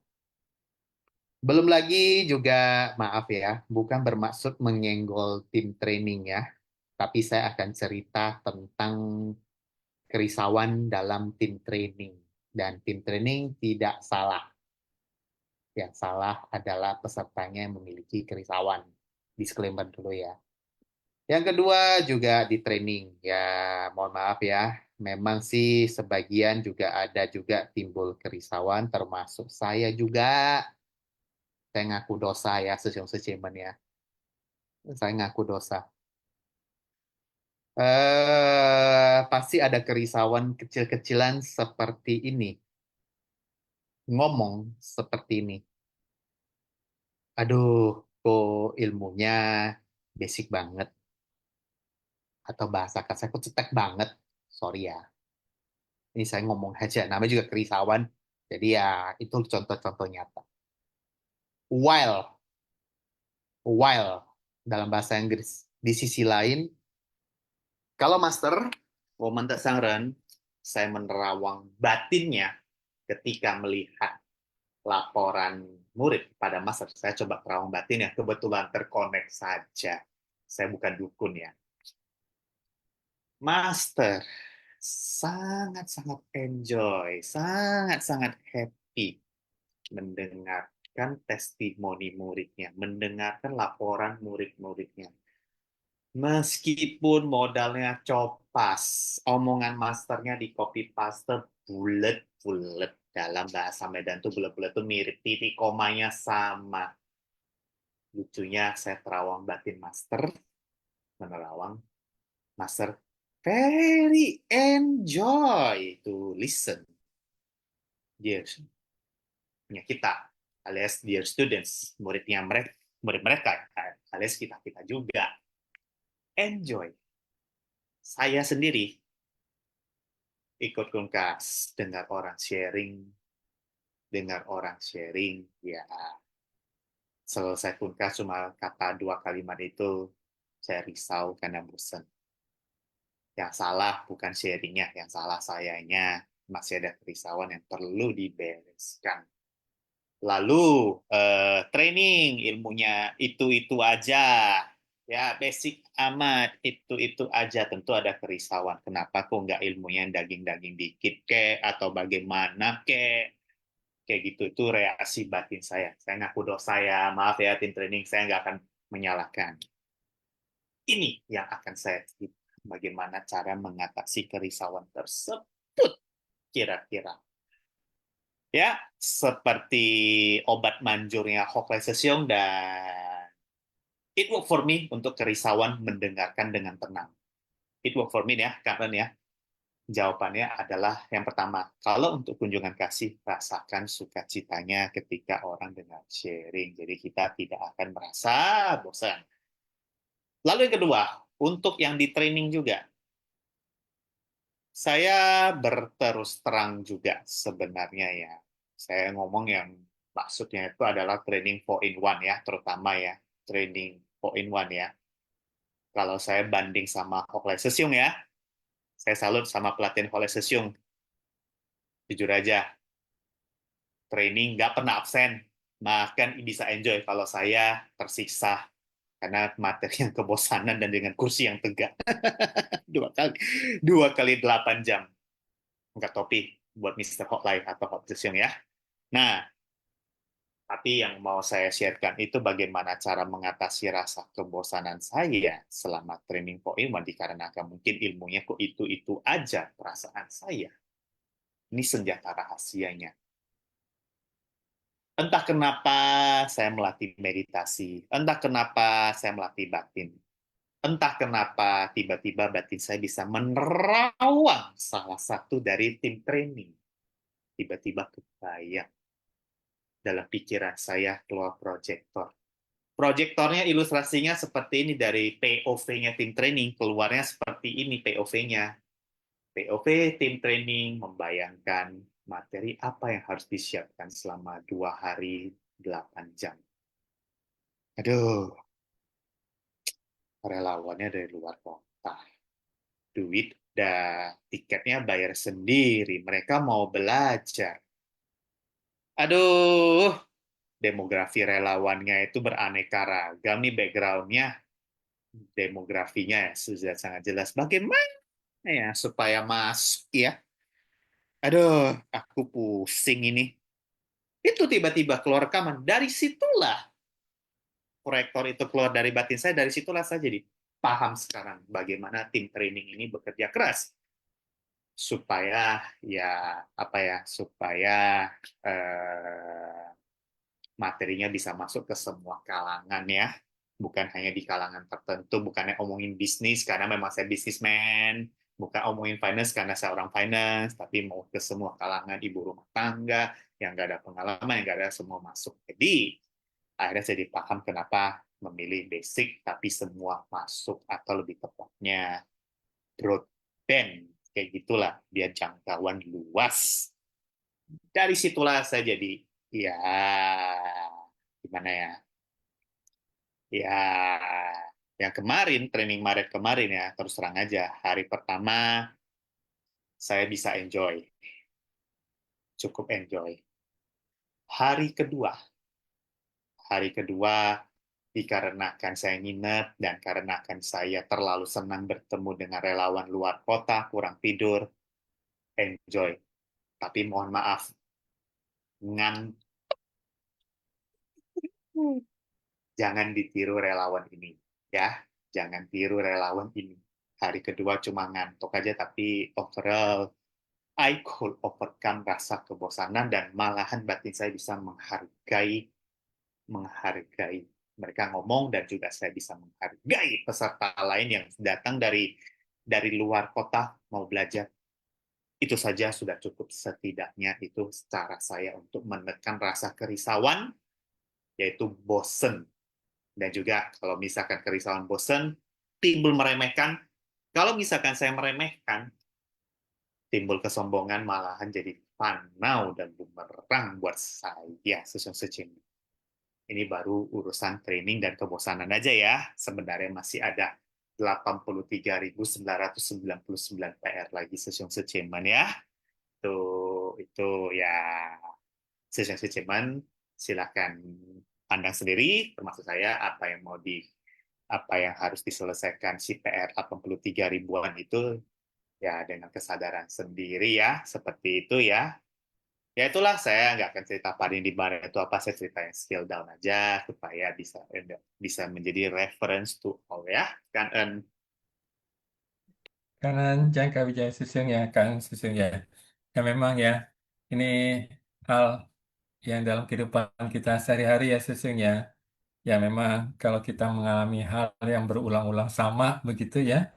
Belum lagi juga, maaf ya, bukan bermaksud menyenggol tim training ya. Tapi saya akan cerita tentang kerisauan dalam tim training. Dan tim training tidak salah. Yang salah adalah pesertanya yang memiliki kerisauan. Disclaimer dulu ya. Yang kedua juga di training. Ya, mohon maaf ya. Memang sih sebagian juga ada juga timbul kerisauan, termasuk saya juga. Saya ngaku dosa ya, Sesyong Secimen ya. Saya ngaku dosa. Pasti ada kerisauan kecil-kecilan seperti ini. Ngomong seperti ini. Aduh, kok ilmunya basic banget. Atau bahasa kasar, kok cetek banget. Sorry ya. Ini saya ngomong aja, namanya juga kerisauan. Jadi ya, itu contoh-contoh nyata. While dalam bahasa Inggris. Di sisi lain, kalau master, Woman Sangren, saya menerawang batinnya ketika melihat laporan murid pada master. Saya coba terawang batin ya, kebetulan terkonek saja. Saya bukan dukun ya. Master sangat-sangat enjoy, sangat-sangat happy mendengarkan testimoni muridnya, mendengarkan laporan murid-muridnya. Meskipun modalnya copas, omongan masternya di copy paste bulet-bulet. Dalam bahasa Medan tuh bulat-bulat tuh mirip, titik komanya sama. Lucunya saya terawang batin master, menerawang master very enjoy to listen. Dear punya kita, alias dear students, murid mereka, alias kita juga. Enjoy. Saya sendiri ikut Kunkas, dengar orang sharing, ya selesai Kunkas cuma kata 2 kalimat itu, saya risau karena bosan. Yang salah bukan sharingnya, yang salah sayanya. Masih ada kerisauan yang perlu dibereskan. Lalu training ilmunya itu aja, ya basic amat itu aja. Tentu ada kerisauan. Kenapa kok nggak ilmunya yang daging-daging dikit atau bagaimana kayak gitu. Itu reaksi batin saya. Saya ngaku dosa ya, maaf ya tim training, saya nggak akan menyalahkan. Ini yang akan saya cerita, bagaimana cara mengatasi kerisauan tersebut kira-kira. Ya, seperti obat manjurnya Hoklai Sesiong dan it work for me untuk kerisauan mendengarkan dengan tenang. It work for me ya, Karen ya. Jawabannya adalah yang pertama, kalau untuk kunjungan kasih, rasakan sukacitanya ketika orang dengar sharing. Jadi kita tidak akan merasa bosan. Lalu yang kedua, untuk yang di training juga, saya berterus terang juga sebenarnya ya. Saya ngomong yang maksudnya itu adalah training 4-in-1 ya, terutama ya, training 4-in-1 ya. Kalau saya banding sama Hoklai Sesiong ya, saya salut sama pelatihan Hoklai Sesiong. Jujur aja, training nggak pernah absen, bahkan bisa enjoy. Kalau saya tersiksa karena materi yang kebosanan dan dengan kursi yang tegak. 2 kali 8 jam. Nggak topi buat Mr. Hoklai atau Hoklai Sesiong ya. Nah, tapi yang mau saya sharekan itu bagaimana cara mengatasi rasa kebosanan saya selama training 4-in-1 dikarenakan mungkin ilmunya kok itu aja perasaan saya. Ini senjata rahasianya. Entah kenapa saya melatih meditasi, entah kenapa saya melatih batin, entah kenapa tiba-tiba batin saya bisa menerawang salah satu dari tim training. Tiba-tiba kebayang dalam pikiran saya keluar proyektor. Proyektornya ilustrasinya seperti ini dari POV-nya tim training, keluarnya seperti ini POV-nya. POV tim training membayangkan materi apa yang harus disiapkan selama 2 hari 8 jam. Aduh, relawannya dari luar kota. Duit dan tiketnya bayar sendiri, mereka mau belajar. Aduh, demografi relawannya itu beraneka ragam nih background-nya, demografinya ya sudah sangat jelas. Bagaimana ya supaya masuk ya? Aduh, aku pusing ini. Itu tiba-tiba keluar rekaman. Dari situlah proyektor itu keluar dari batin saya. Dari situlah saya jadi paham sekarang bagaimana tim training ini bekerja keras supaya ya apa ya supaya materinya bisa masuk ke semua kalangan ya, bukan hanya di kalangan tertentu, bukannya omongin bisnis karena memang saya bisnismen, bukan omongin finance karena saya orang finance, tapi mau ke semua kalangan ibu rumah tangga yang nggak ada pengalaman, yang nggak ada, semua masuk. Jadi akhirnya saya dipaham kenapa memilih basic tapi semua masuk, atau lebih tepatnya broadband kayak gitulah, biar jangkauan luas. Dari situlah saya jadi ya gimana ya, ya yang kemarin training Maret kemarin ya, terus terang aja hari pertama saya bisa enjoy, cukup enjoy. Hari kedua dikarenakan saya nginep dan karenakan saya terlalu senang bertemu dengan relawan luar kota, kurang tidur, enjoy. Tapi mohon maaf, jangan ditiru relawan ini ya, jangan tiru relawan ini. Hari kedua cuma ngantuk aja, tapi overall I could overcome rasa kebosanan dan malahan batin saya bisa menghargai mereka ngomong dan juga saya bisa menghargai peserta lain yang datang dari luar kota mau belajar. Itu saja sudah cukup, setidaknya itu cara saya untuk menekan rasa kerisauan, yaitu bosen. Dan juga kalau misalkan kerisauan bosen, timbul meremehkan. Kalau misalkan saya meremehkan, timbul kesombongan, malahan jadi panau dan bumerang buat saya, Session Secing. Ini baru urusan training dan kebosanan aja ya. Sebenarnya masih ada 83.999 PR lagi Session Secheman ya. Itu ya, Session Secheman silahkan pandang sendiri, termasuk saya apa yang harus diselesaikan si PR 83 ribuan itu ya dengan kesadaran sendiri ya, seperti itu ya. Ya itulah, saya nggak akan cerita paling di bar itu apa, saya cerita yang skill down aja supaya bisa menjadi reference to all ya kan. Kanan jangka wijaya Session ya, kan Session ya. Ya memang ya, ini hal yang dalam kehidupan kita sehari-hari ya Session ya. Ya memang kalau kita mengalami hal yang berulang-ulang sama begitu ya,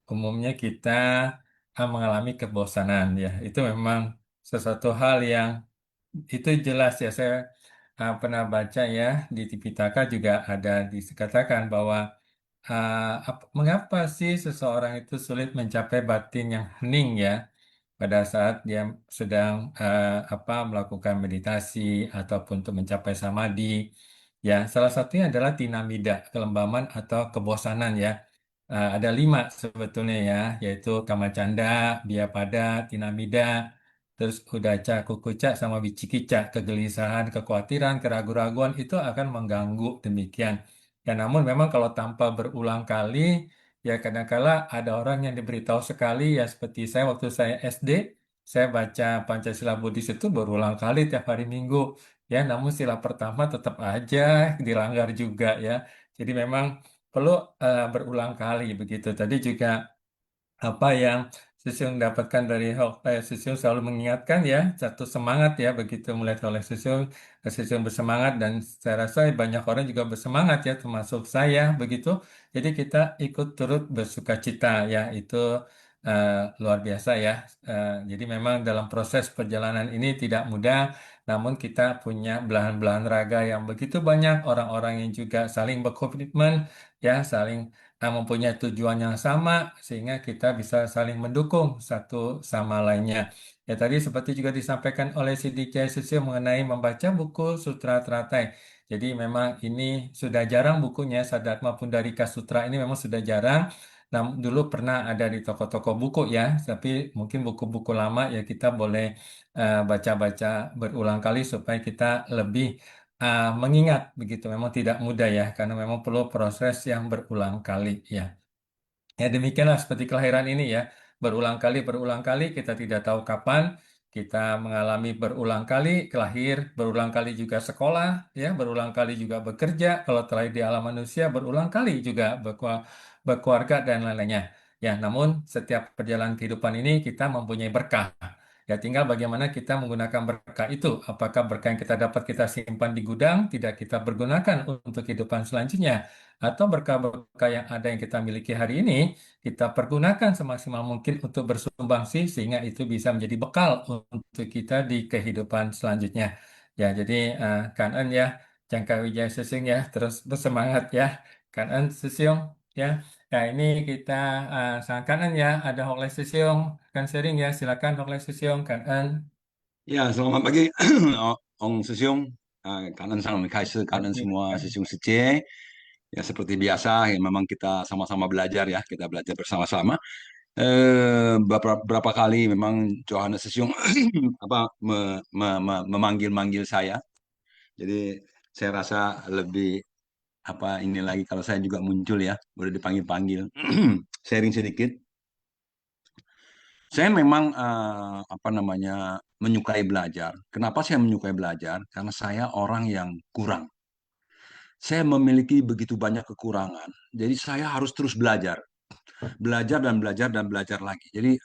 umumnya kita mengalami kebosanan ya. Itu memang sesuatu hal yang itu jelas ya. Saya pernah baca ya di Tipitaka juga ada dikatakan bahwa mengapa sih seseorang itu sulit mencapai batin yang hening ya pada saat dia sedang melakukan meditasi ataupun untuk mencapai samadhi. Ya, salah satunya adalah tinamida, kelembaman atau kebosanan ya. Ada 5 sebetulnya ya, yaitu kamacanda, biapada, tinamida, terus udaca, kukuca, sama wicikica, kegelisahan, kekhawatiran, keraguan-raguan itu akan mengganggu demikian. Ya, namun memang kalau tanpa berulang kali, ya kadang-kala ada orang yang diberitahu sekali, ya seperti saya waktu saya SD, saya baca Pancasila Buddhis itu berulang kali tiap hari Minggu. Ya, namun sila pertama tetap aja dilanggar juga ya. Jadi memang perlu berulang kali begitu. Tadi juga apa yang Sesiung dapatkan dari Sesiung selalu mengingatkan ya, satu semangat ya, begitu melihat oleh Sesiung bersemangat dan saya rasa banyak orang juga bersemangat ya, termasuk saya begitu. Jadi kita ikut turut bersuka cita ya, itu eh, luar biasa ya. Jadi memang dalam proses perjalanan ini tidak mudah, namun kita punya belahan-belahan raga yang begitu banyak, orang-orang yang juga saling berkomitmen ya, saling mempunyai tujuan yang sama sehingga kita bisa saling mendukung satu sama lainnya. Ya tadi seperti juga disampaikan oleh Siddhi Jaya Susilo mengenai membaca buku Sutra Teratai. Jadi memang ini sudah jarang bukunya Saddharma Pundarika Sutra ini memang sudah jarang. Nah, dulu pernah ada di toko-toko buku ya, tapi mungkin buku-buku lama ya kita boleh baca-baca berulang kali supaya kita lebih mengingat begitu memang tidak mudah ya karena memang perlu proses yang berulang kali ya. Ya demikianlah seperti kelahiran ini ya berulang kali kita tidak tahu kapan kita mengalami berulang kali kelahir berulang kali juga sekolah ya berulang kali juga bekerja kalau terlahir di alam manusia berulang kali juga berkeluarga dan lain-lainnya. Ya namun setiap perjalanan kehidupan ini kita mempunyai berkah. Ya tinggal bagaimana kita menggunakan berkah itu. Apakah berkah yang kita dapat kita simpan di gudang, tidak kita pergunakan untuk kehidupan selanjutnya. Atau berkah-berkah yang ada yang kita miliki hari ini, kita pergunakan semaksimal mungkin untuk bersumbangsi sehingga itu bisa menjadi bekal untuk kita di kehidupan selanjutnya. Ya, jadi Kanan ya, Jangka Wijaya Sesing ya, terus bersemangat ya. Kanan Sesiong ya. Nah, ini kita sang Kanan ya, ada Hoklek Sesiong, kan sharing ya, silakan Hoklek Sesiong, Kanan. Ya, selamat pagi, Ong Sesiung. Kanan sang Kaiser, kanan semua Sesiung Sece. Ya, seperti biasa, ya, memang kita sama-sama belajar ya, kita belajar bersama-sama. Berapa kali memang Johannes Sesiung memanggil-manggil saya. Jadi saya rasa lebih ini lagi kalau saya juga muncul ya, boleh dipanggil-panggil. Sharing sedikit. Saya memang menyukai belajar. Kenapa saya menyukai belajar? Karena saya orang yang kurang. Saya memiliki begitu banyak kekurangan. Jadi saya harus terus belajar, belajar dan belajar dan belajar lagi. Jadi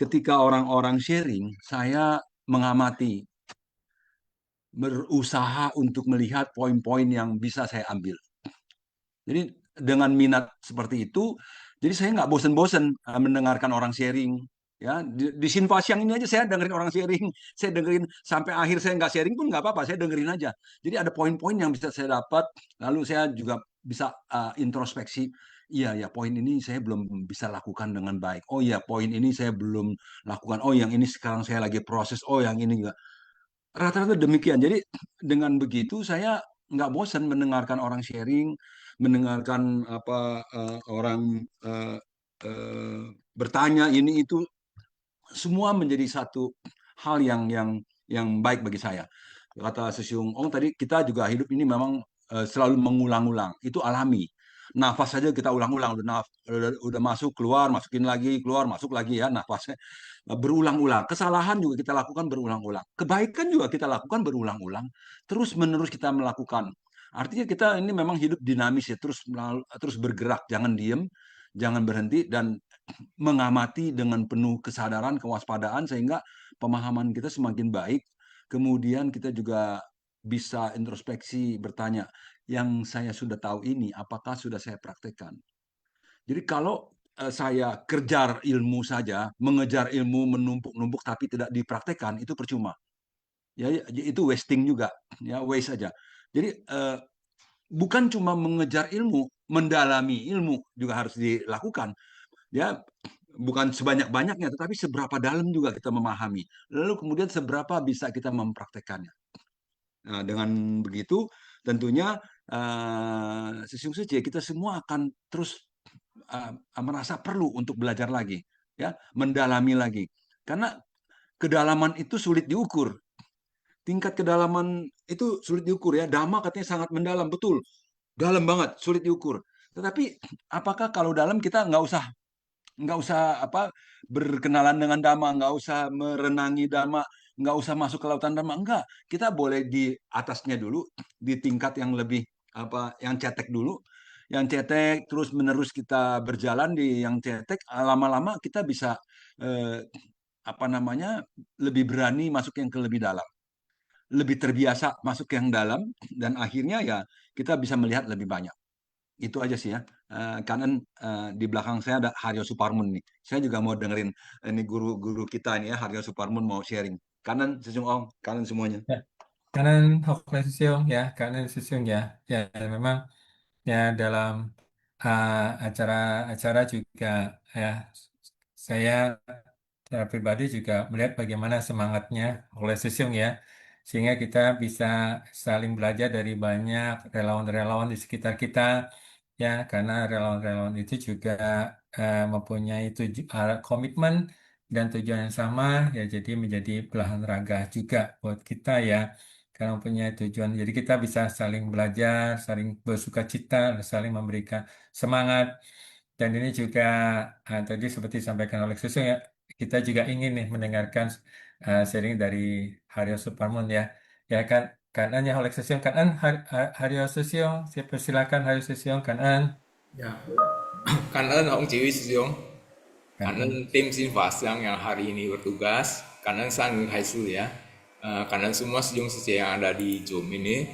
ketika orang-orang sharing, saya mengamati, berusaha untuk melihat poin-poin yang bisa saya ambil. Jadi dengan minat seperti itu, jadi saya nggak bosen-bosen mendengarkan orang sharing. Ya, di Sinfas yang ini aja saya dengerin orang sharing, saya dengerin sampai akhir, saya nggak sharing pun nggak apa-apa, saya dengerin aja. Jadi ada poin-poin yang bisa saya dapat, lalu saya juga bisa introspeksi. Iya ya, poin ini saya belum bisa lakukan dengan baik. Oh iya, poin ini saya belum lakukan. Oh, yang ini sekarang saya lagi proses. Oh, yang ini juga. Rata-rata demikian. Jadi dengan begitu saya nggak bosan mendengarkan orang sharing, mendengarkan apa orang bertanya ini itu, semua menjadi satu hal yang baik bagi saya. Kata Sesiung Ong tadi, kita juga hidup ini memang selalu mengulang-ulang. Itu alami. Nafas saja kita ulang-ulang, udah masuk keluar, masukin lagi, keluar masuk lagi ya nafasnya berulang-ulang. Kesalahan juga kita lakukan berulang-ulang. Kebaikan juga kita lakukan berulang-ulang. Terus menerus kita melakukan. Artinya kita ini memang hidup dinamis ya, terus bergerak, jangan diem, jangan berhenti, dan mengamati dengan penuh kesadaran, kewaspadaan, sehingga pemahaman kita semakin baik. Kemudian kita juga bisa introspeksi, bertanya, yang saya sudah tahu ini, apakah sudah saya praktekkan? Jadi kalau saya kejar ilmu saja, mengejar ilmu menumpuk-numpuk tapi tidak dipraktekkan, itu percuma. Ya, itu wasting juga, ya waste saja. Jadi bukan cuma mengejar ilmu, mendalami ilmu juga harus dilakukan. Ya, bukan sebanyak-banyaknya, tetapi seberapa dalam juga kita memahami. Lalu kemudian seberapa bisa kita mempraktekannya. Nah, dengan begitu tentunya sesungguhnya kita semua akan terus merasa perlu untuk belajar lagi, ya, mendalami lagi. Karena kedalaman itu sulit diukur. Tingkat kedalaman itu sulit diukur ya. Dhamma katanya sangat mendalam, betul. Dalam banget, sulit diukur. Tetapi apakah kalau dalam kita nggak usah apa berkenalan dengan Dhamma, nggak usah merenangi Dhamma, nggak usah masuk ke lautan Dhamma, enggak. Kita boleh di atasnya dulu, di tingkat yang lebih apa, yang cetek dulu, yang cetek terus menerus kita berjalan di yang cetek, lama-lama kita bisa apa namanya, lebih berani masuk yang ke lebih dalam, lebih terbiasa masuk yang dalam, dan akhirnya ya kita bisa melihat lebih banyak. Itu aja sih ya. Kanan di belakang saya ada Haryo Suparmun nih. Saya juga mau dengerin ini guru-guru kita ini ya, Haryo Suparmun mau sharing. Kanan Sejong Ong, kanan semuanya. Ya, kanan Hokle Sesiong ya, kanan Sesiong ya. Ya, memang ya dalam acara-acara juga ya saya secara pribadi juga melihat bagaimana semangatnya oleh Sesiong ya, sehingga kita bisa saling belajar dari banyak relawan-relawan di sekitar kita ya, karena relawan-relawan itu juga mempunyai komitmen dan tujuan yang sama ya, jadi menjadi belahan raga juga buat kita ya, karena mempunyai tujuan, jadi kita bisa saling belajar, saling bersukacita, saling memberikan semangat. Dan ini juga tadi seperti disampaikan oleh Susun ya, kita juga ingin nih mendengarkan sharing dari Haryo Suparmun ya. Ya kan, kanan ya oleh Susun, kanan Haryo Susun, silakan Haryo Susun, kanan. Ya, cảm ơn ông chỉ huy sử dụng, cảm Kanan. ơn tim Sinfas yang hari ini bertugas, cảm ơn Sang Haisu ya, cảm ơn semua sejong yang ada di Zoom ini.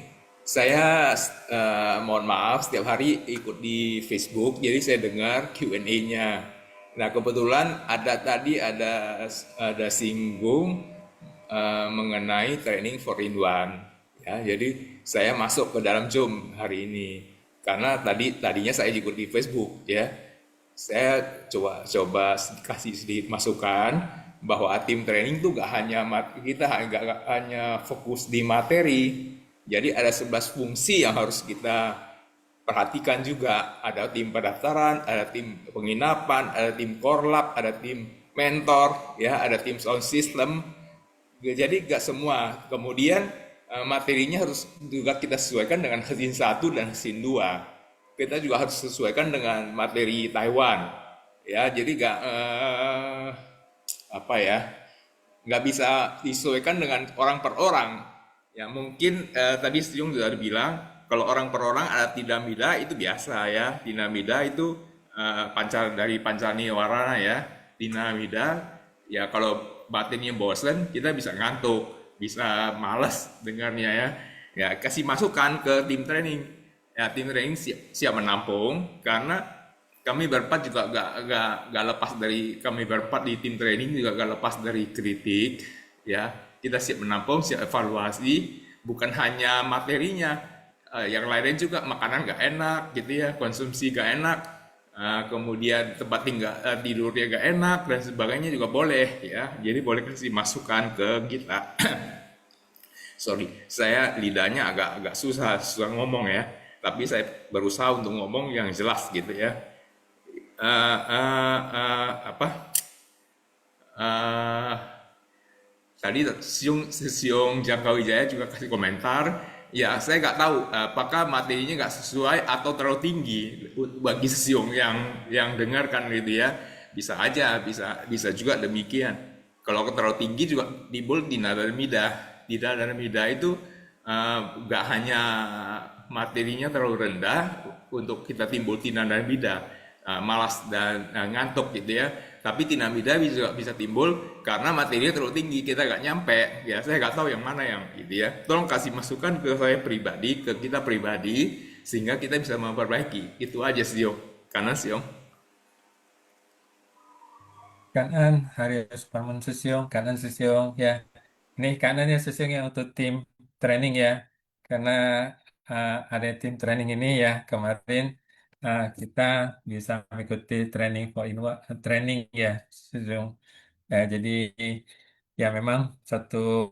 Saya mohon maaf setiap hari ikut di Facebook, jadi saya dengar Q&A-nya. Nah kebetulan ada singgung mengenai training 4-in-1 ya, jadi saya masuk ke dalam Zoom hari ini karena tadinya saya ikut di Facebook ya. Saya coba kasih sedikit masukan bahwa tim training itu gak hanya fokus di materi. Jadi ada 11 fungsi yang harus kita perhatikan juga. Ada tim pendaftaran, ada tim penginapan, ada tim korlap, ada tim mentor, ya, ada tim sound system. Jadi gak semua. Kemudian materinya harus juga kita sesuaikan dengan Sin 1 dan Sin 2. Kita juga harus sesuaikan dengan materi Taiwan. Ya, jadi nggak bisa disesuaikan dengan orang per orang. Ya mungkin tadi Sejong sudah bilang kalau orang per orang ada Tinamida itu biasa ya. Tinamida itu dari Pancaniwarana ya. Tinamida Ya kalau batinnya bosen, kita bisa ngantuk, bisa malas dengarnya ya. Ya kasih masukan ke tim training. Ya tim training siap menampung karena kami berempat juga gak lepas dari kami berempat di tim training juga gak lepas dari kritik. Ya kita siap menampung, siap evaluasi, bukan hanya materinya, yang lainnya juga makanan gak enak gitu ya, konsumsi gak enak. Kemudian tempat tinggal tidurnya gak enak dan sebagainya juga boleh ya. Jadi boleh kasih masukan ke kita. Sorry, saya lidahnya agak susah ngomong ya. Tapi saya berusaha untuk ngomong yang jelas gitu ya. Apa? Tadi Siung Jangka Wijaya juga kasih komentar. Ya, saya nggak tahu apakah materinya nggak sesuai atau terlalu tinggi bagi Siung yang dengarkan gitu ya. Bisa aja, bisa juga demikian. Kalau terlalu tinggi juga timbul tina dan midah. Tina dan midah itu nggak hanya materinya terlalu rendah untuk kita timbul tina dan midah, malas dan ngantuk gitu ya. Tapi tinamida bisa timbul karena materinya terlalu tinggi, kita nggak nyampe. Ya, saya nggak tahu yang mana yang gitu ya. Tolong kasih masukan ke saya pribadi, ke kita pribadi, sehingga kita bisa memperbaiki. Itu aja Siong. Karena Siong. Kanan Haris Parman Susyong, kanan Susyong ya. Ini kanannya Susyong yang untuk tim training ya. Karena ada tim training ini ya kemarin kita bisa mengikuti training training ya Susyong. Ya, jadi ya memang satu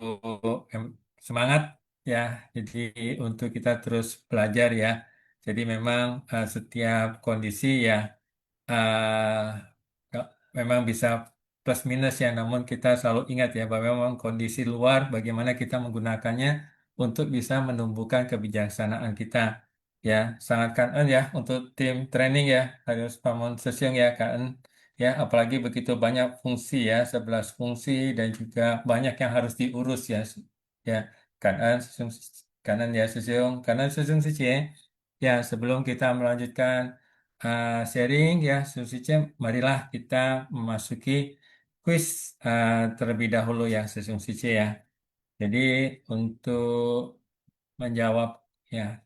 semangat ya. Jadi untuk kita terus belajar ya. Jadi memang setiap kondisi ya memang bisa plus minus ya. Namun kita selalu ingat ya bahwa memang kondisi luar bagaimana kita menggunakannya untuk bisa menumbuhkan kebijaksanaan kita. Ya, sangat kangen ya untuk tim training ya harus Pamon Sesiong ya kan. Ya, apalagi begitu banyak fungsi ya, 11 fungsi dan juga banyak yang harus diurus ya. Ya, kanan ya Sesiong, kanan Sesiong sih ya. Ya, sebelum kita melanjutkan sharing ya, Susice, marilah kita memasuki kuis terlebih dahulu ya, Susice ya. Jadi untuk menjawab ya,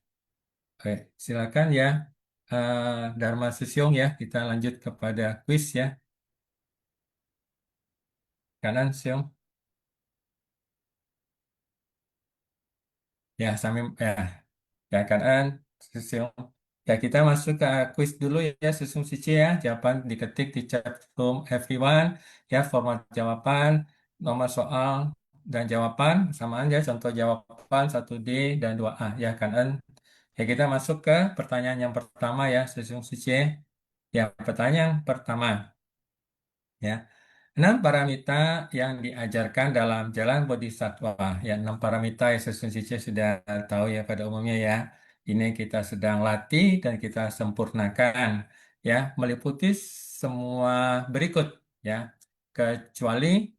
oke, silakan ya. Dharma Susyong ya, kita lanjut kepada kuis ya. Kanan Syong. Ya, sambil ya kanan Susyong. Ya, kita masuk ke kuis dulu ya, Susyong Sici ya. Jawaban diketik di chat room everyone. Ya, format jawaban, nomor soal, dan jawaban. Bersamaan ya, contoh jawaban 1D dan 2A. Ya, kanan. Ya, kita masuk ke pertanyaan yang pertama ya, Susyong Sici. Ya, pertanyaan pertama. Ya, 6 paramita yang diajarkan dalam Jalan Bodhisattva. Ya, 6 paramita yang sesungguhnya sudah tahu ya pada umumnya ya. Ini kita sedang latih dan kita sempurnakan. Ya, meliputi semua berikut ya. Kecuali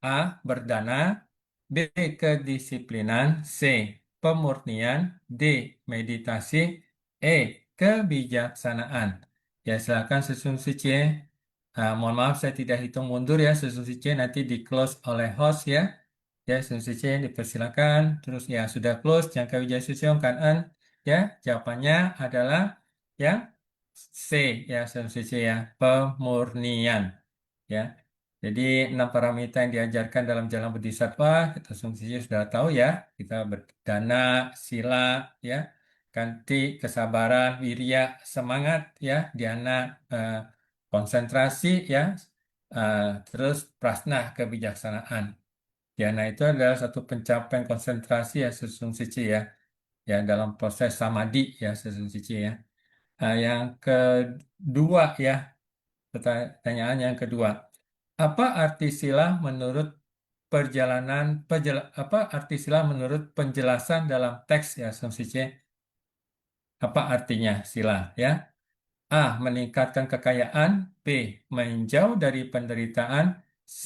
A. Berdana, B. Kedisiplinan, C. Pemurnian, D. Meditasi, E. Kebijaksanaan. Ya, silakan Susun Sicie. Mohon maaf saya tidak hitung mundur ya Susun Sicie, nanti di close oleh host ya. Ya, Susun Sicie dipersilakan. Terus ya sudah close, Jangka Wijaya Susyong Kanan. Ya, jawabannya adalah ya C ya Susun Sicie ya, pemurnian. Ya. Jadi 6 paramita yang diajarkan dalam jalan bodhisattva, kita asumsinya sudah tahu ya. Kita berdana, sila, ya, kanti, kesabaran, wirya, semangat, ya, dhyana, konsentrasi, ya, terus prasna, kebijaksanaan. Dhyana itu adalah satu pencapaian konsentrasi ya, Susung Sici ya, ya dalam proses samadhi ya, Susung Sici ya. Yang kedua ya, pertanyaan yang kedua. Apa arti sila menurut apa arti sila menurut penjelasan dalam teks ya Susice? Apa artinya sila ya? A. Meningkatkan kekayaan. B. Menjauh dari penderitaan. C.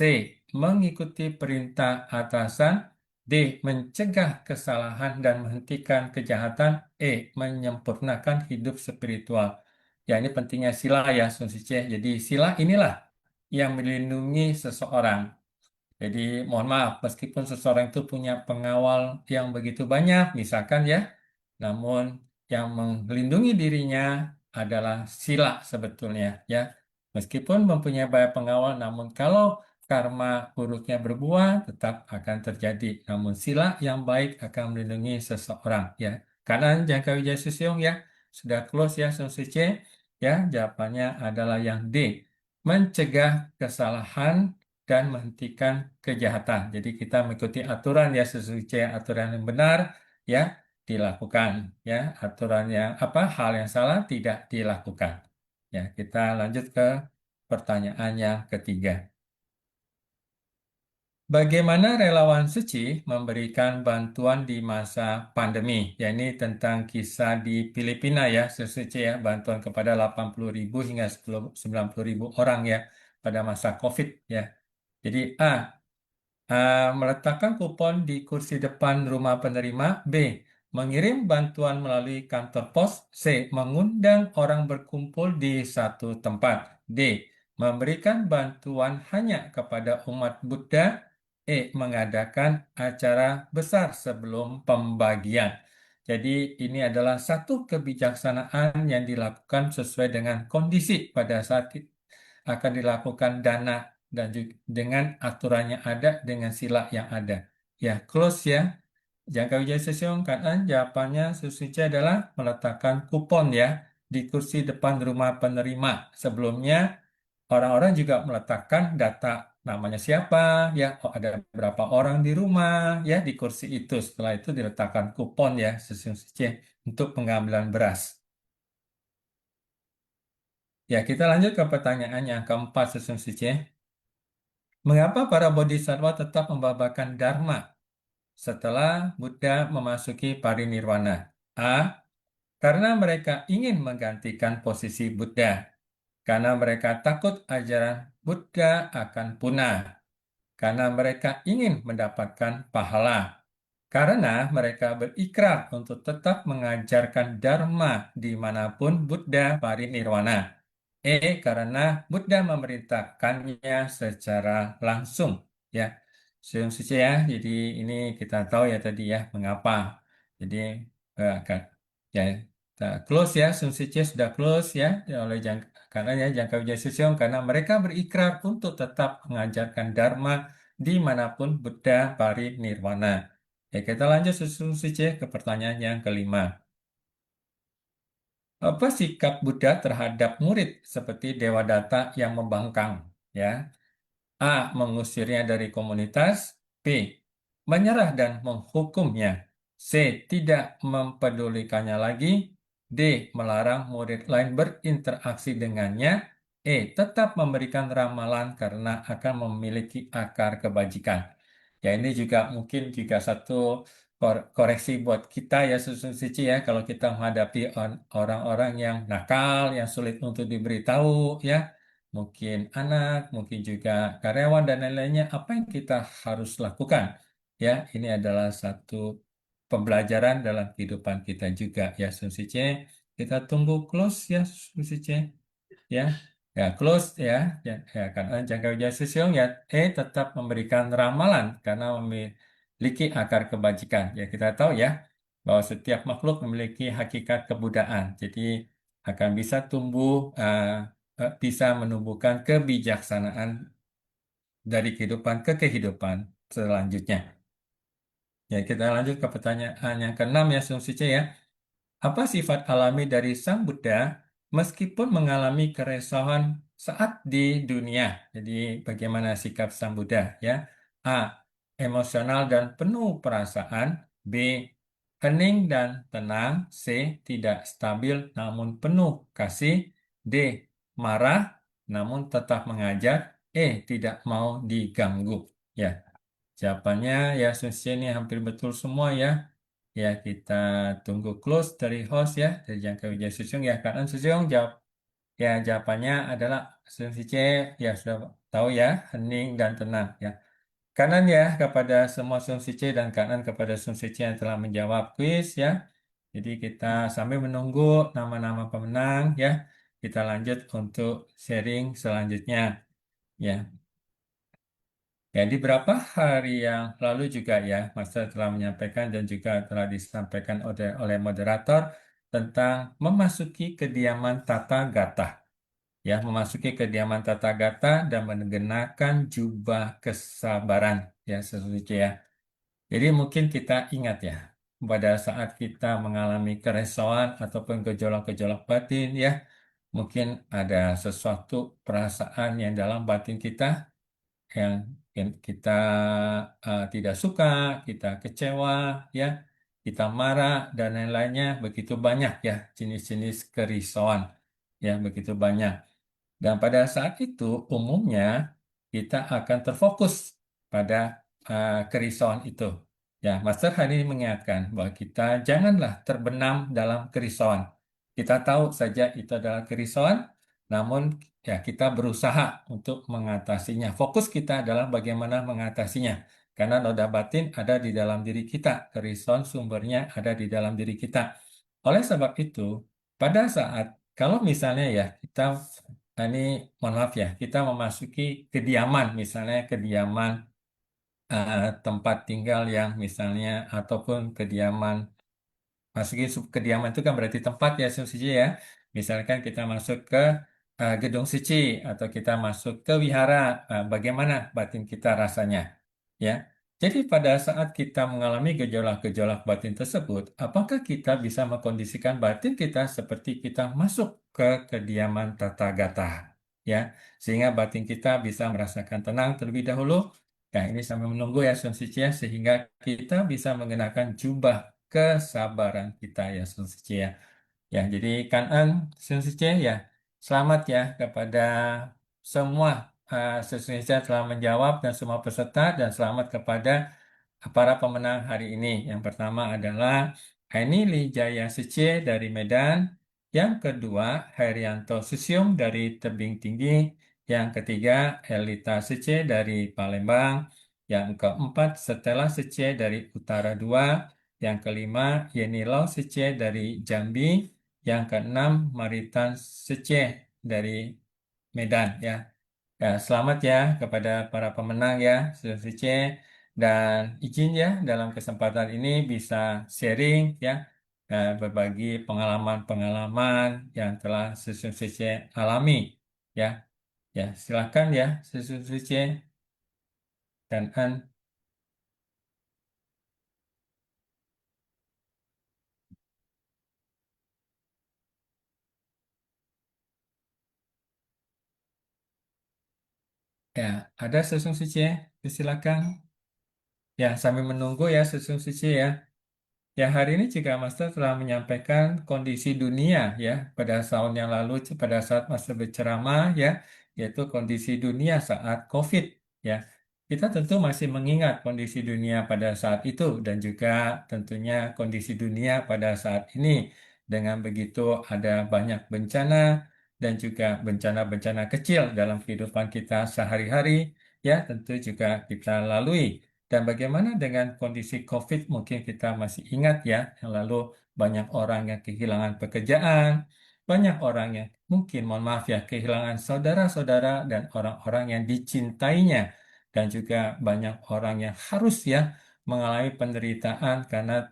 Mengikuti perintah atasan. D. Mencegah kesalahan dan menghentikan kejahatan. E. Menyempurnakan hidup spiritual. Ya, ini pentingnya sila ya Susice. Jadi sila inilah yang melindungi seseorang. Jadi mohon maaf, meskipun seseorang itu punya pengawal yang begitu banyak, misalkan ya, namun yang melindungi dirinya adalah sila sebetulnya ya. Meskipun mempunyai banyak pengawal, namun kalau karma buruknya berbuah, tetap akan terjadi. Namun sila yang baik akan melindungi seseorang ya. Kanan Jangka Wijaya Susyong ya, sudah close ya Sun Suci. Ya, jawabannya adalah yang D. Mencegah kesalahan dan menghentikan kejahatan. Jadi kita mengikuti aturan ya sesuai aturan yang benar ya dilakukan ya aturan yang hal yang salah tidak dilakukan. Ya, kita lanjut ke pertanyaan yang ketiga. Bagaimana relawan suci memberikan bantuan di masa pandemi? Ya, ini tentang kisah di Filipina ya, suci ya, bantuan kepada 80.000 hingga 90.000 orang ya pada masa COVID ya. Jadi meletakkan kupon di kursi depan rumah penerima. B. Mengirim bantuan melalui kantor pos. C. Mengundang orang berkumpul di satu tempat. D. Memberikan bantuan hanya kepada umat Buddha. E. Mengadakan acara besar sebelum pembagian. Jadi ini adalah satu kebijaksanaan yang dilakukan sesuai dengan kondisi pada saat akan dilakukan dana dan juga dengan aturannya ada, dengan sila yang ada. Ya, close ya. Jangka Wijaya Sesiong kanan jawabannya Susici adalah meletakkan kupon ya di kursi depan rumah penerima. Sebelumnya orang-orang juga meletakkan data namanya siapa, ya, ada berapa orang di rumah, ya, di kursi itu. Setelah itu diletakkan kupon ya Susici untuk pengambilan beras. Ya, kita lanjut ke pertanyaan yang keempat Susici. Mengapa para bodhisattva tetap membabakan Dharma setelah Buddha memasuki parinirwana? A. Karena mereka ingin menggantikan posisi Buddha. Karena mereka takut ajaran Buddha akan punah. Karena mereka ingin mendapatkan pahala. Karena mereka berikrar untuk tetap mengajarkan Dharma dimanapun Buddha parinirwana. Karena Buddha memerintahkannya secara langsung. Ya, suci ya. Jadi ini kita tahu ya tadi ya mengapa. Jadi ya kita close ya, suci sudah close ya oleh karena ya Jangka Wijaya Susyong karena mereka berikrar untuk tetap mengajarkan Dharma dimanapun Buddha parinirwana. Ya, kita lanjut suci ke pertanyaan yang kelima. Apa sikap Buddha terhadap murid seperti Dewadatta yang membangkang? Ya, A. Mengusirnya dari komunitas. B. Menyerah dan menghukumnya. C. Tidak mempedulikannya lagi. D. Melarang murid lain berinteraksi dengannya. Tetap memberikan ramalan karena akan memiliki akar kebajikan. Ya, ini juga mungkin juga satu koreksi buat kita ya Suci ya kalau kita menghadapi orang-orang yang nakal, yang sulit untuk diberitahu ya mungkin anak, mungkin juga karyawan dan lain-lainnya, apa yang kita harus lakukan? Ya, ini adalah satu pembelajaran dalam kehidupan kita juga ya, Susice. Kita tunggu close ya, Susice. Ya, ya close ya, karena Jangka Wijaya Susyong ya, tetap memberikan ramalan karena memiliki akar kebajikan. Ya, kita tahu ya bahwa setiap makhluk memiliki hakikat kebudaan. Jadi akan bisa tumbuh bisa menumbuhkan kebijaksanaan dari kehidupan ke kehidupan selanjutnya. Ya, kita lanjut ke pertanyaan yang keenam ya, Susice ya. Apa sifat alami dari Sang Buddha meskipun mengalami keresahan saat di dunia? Jadi, bagaimana sikap Sang Buddha ya? A. Emosional dan penuh perasaan. B. Hening dan tenang. C. Tidak stabil namun penuh kasih. D. Marah namun tetap mengajar. Tidak mau diganggu. Ya, jawabannya ya Susi ini hampir betul semua ya. Ya, kita tunggu close dari host ya, dari Jangka Wijaya Susyong ya. Karena Susyong jawab ya jawabannya adalah Susi C ya sudah tahu ya, hening dan tenang ya. Kanan ya kepada semua Susi C dan kanan kepada Susi C yang telah menjawab kuis ya. Jadi kita sambil menunggu nama-nama pemenang ya. Kita lanjut untuk sharing selanjutnya. Ya. Ya, di beberapa hari yang lalu juga ya, Master telah menyampaikan dan juga telah disampaikan oleh moderator tentang memasuki kediaman Tata Gata. Ya, memasuki kediaman Tata Gata dan mengenakan jubah kesabaran, ya, sesungguhnya ya. Jadi mungkin kita ingat ya, pada saat kita mengalami keresahan ataupun gejolak-gejolak batin ya, mungkin ada sesuatu perasaan yang dalam batin kita yang kita tidak suka, kita kecewa, ya, kita marah dan lain-lainnya begitu banyak ya jenis-jenis kerisauan, ya begitu banyak. Dan pada saat itu umumnya kita akan terfokus pada kerisauan itu. Ya, Master hari ini mengingatkan bahwa kita janganlah terbenam dalam kerisauan. Kita tahu saja itu adalah kerisauan, namun ya kita berusaha untuk mengatasinya. Fokus kita adalah bagaimana mengatasinya. Karena noda batin ada di dalam diri kita, kerisauan sumbernya ada di dalam diri kita. Oleh sebab itu, pada saat kalau misalnya ya kita ini mohon maaf ya, kita memasuki kediaman, misalnya kediaman tempat tinggal yang misalnya ataupun kediaman. Masukin kediaman itu kan berarti tempat ya suci ya. Misalkan kita masuk ke gedung suci atau kita masuk ke wihara, bagaimana batin kita rasanya? Ya. Jadi pada saat kita mengalami gejolak-gejolak batin tersebut, apakah kita bisa mengkondisikan batin kita seperti kita masuk ke kediaman Tata Gata? Ya, sehingga batin kita bisa merasakan tenang terlebih dahulu. Nah, ini sambil menunggu ya Sun Suci ya, sehingga kita bisa mengenakan jubah kesabaran kita ya Sun Suci ya. Ya, jadi Kanan Sun Suci ya, selamat ya kepada semua Indonesia telah menjawab dan semua peserta dan selamat kepada para pemenang hari ini. Yang pertama adalah Aini Lijaya Sece dari Medan, yang kedua Herianto Susium dari Tebing Tinggi, yang ketiga Elita Sece dari Palembang, yang keempat Stella Sece dari Utara 2, yang kelima Yeni Lau Sece dari Jambi, yang keenam Maritan Sece dari Medan ya. Ya, selamat ya kepada para pemenang ya, Suci. Dan izin ya dalam kesempatan ini bisa sharing ya, berbagi pengalaman-pengalaman yang telah Suci alami ya. Ya, silakan ya Suci dan An. Ya, ada Suci ya, silakan. Ya, sambil menunggu ya Suci ya. Ya, hari ini juga Master telah menyampaikan kondisi dunia ya pada tahun yang lalu pada saat Master berceramah ya, yaitu kondisi dunia saat COVID ya. Kita tentu masih mengingat kondisi dunia pada saat itu dan juga tentunya kondisi dunia pada saat ini. Dengan begitu ada banyak bencana dan juga bencana-bencana kecil dalam kehidupan kita sehari-hari ya tentu juga kita lalui. Dan bagaimana dengan kondisi COVID? Mungkin kita masih ingat ya, yang lalu banyak orang yang kehilangan pekerjaan, banyak orang yang mungkin, mohon maaf ya, kehilangan saudara-saudara dan orang-orang yang dicintainya, dan juga banyak orang yang harus ya mengalami penderitaan karena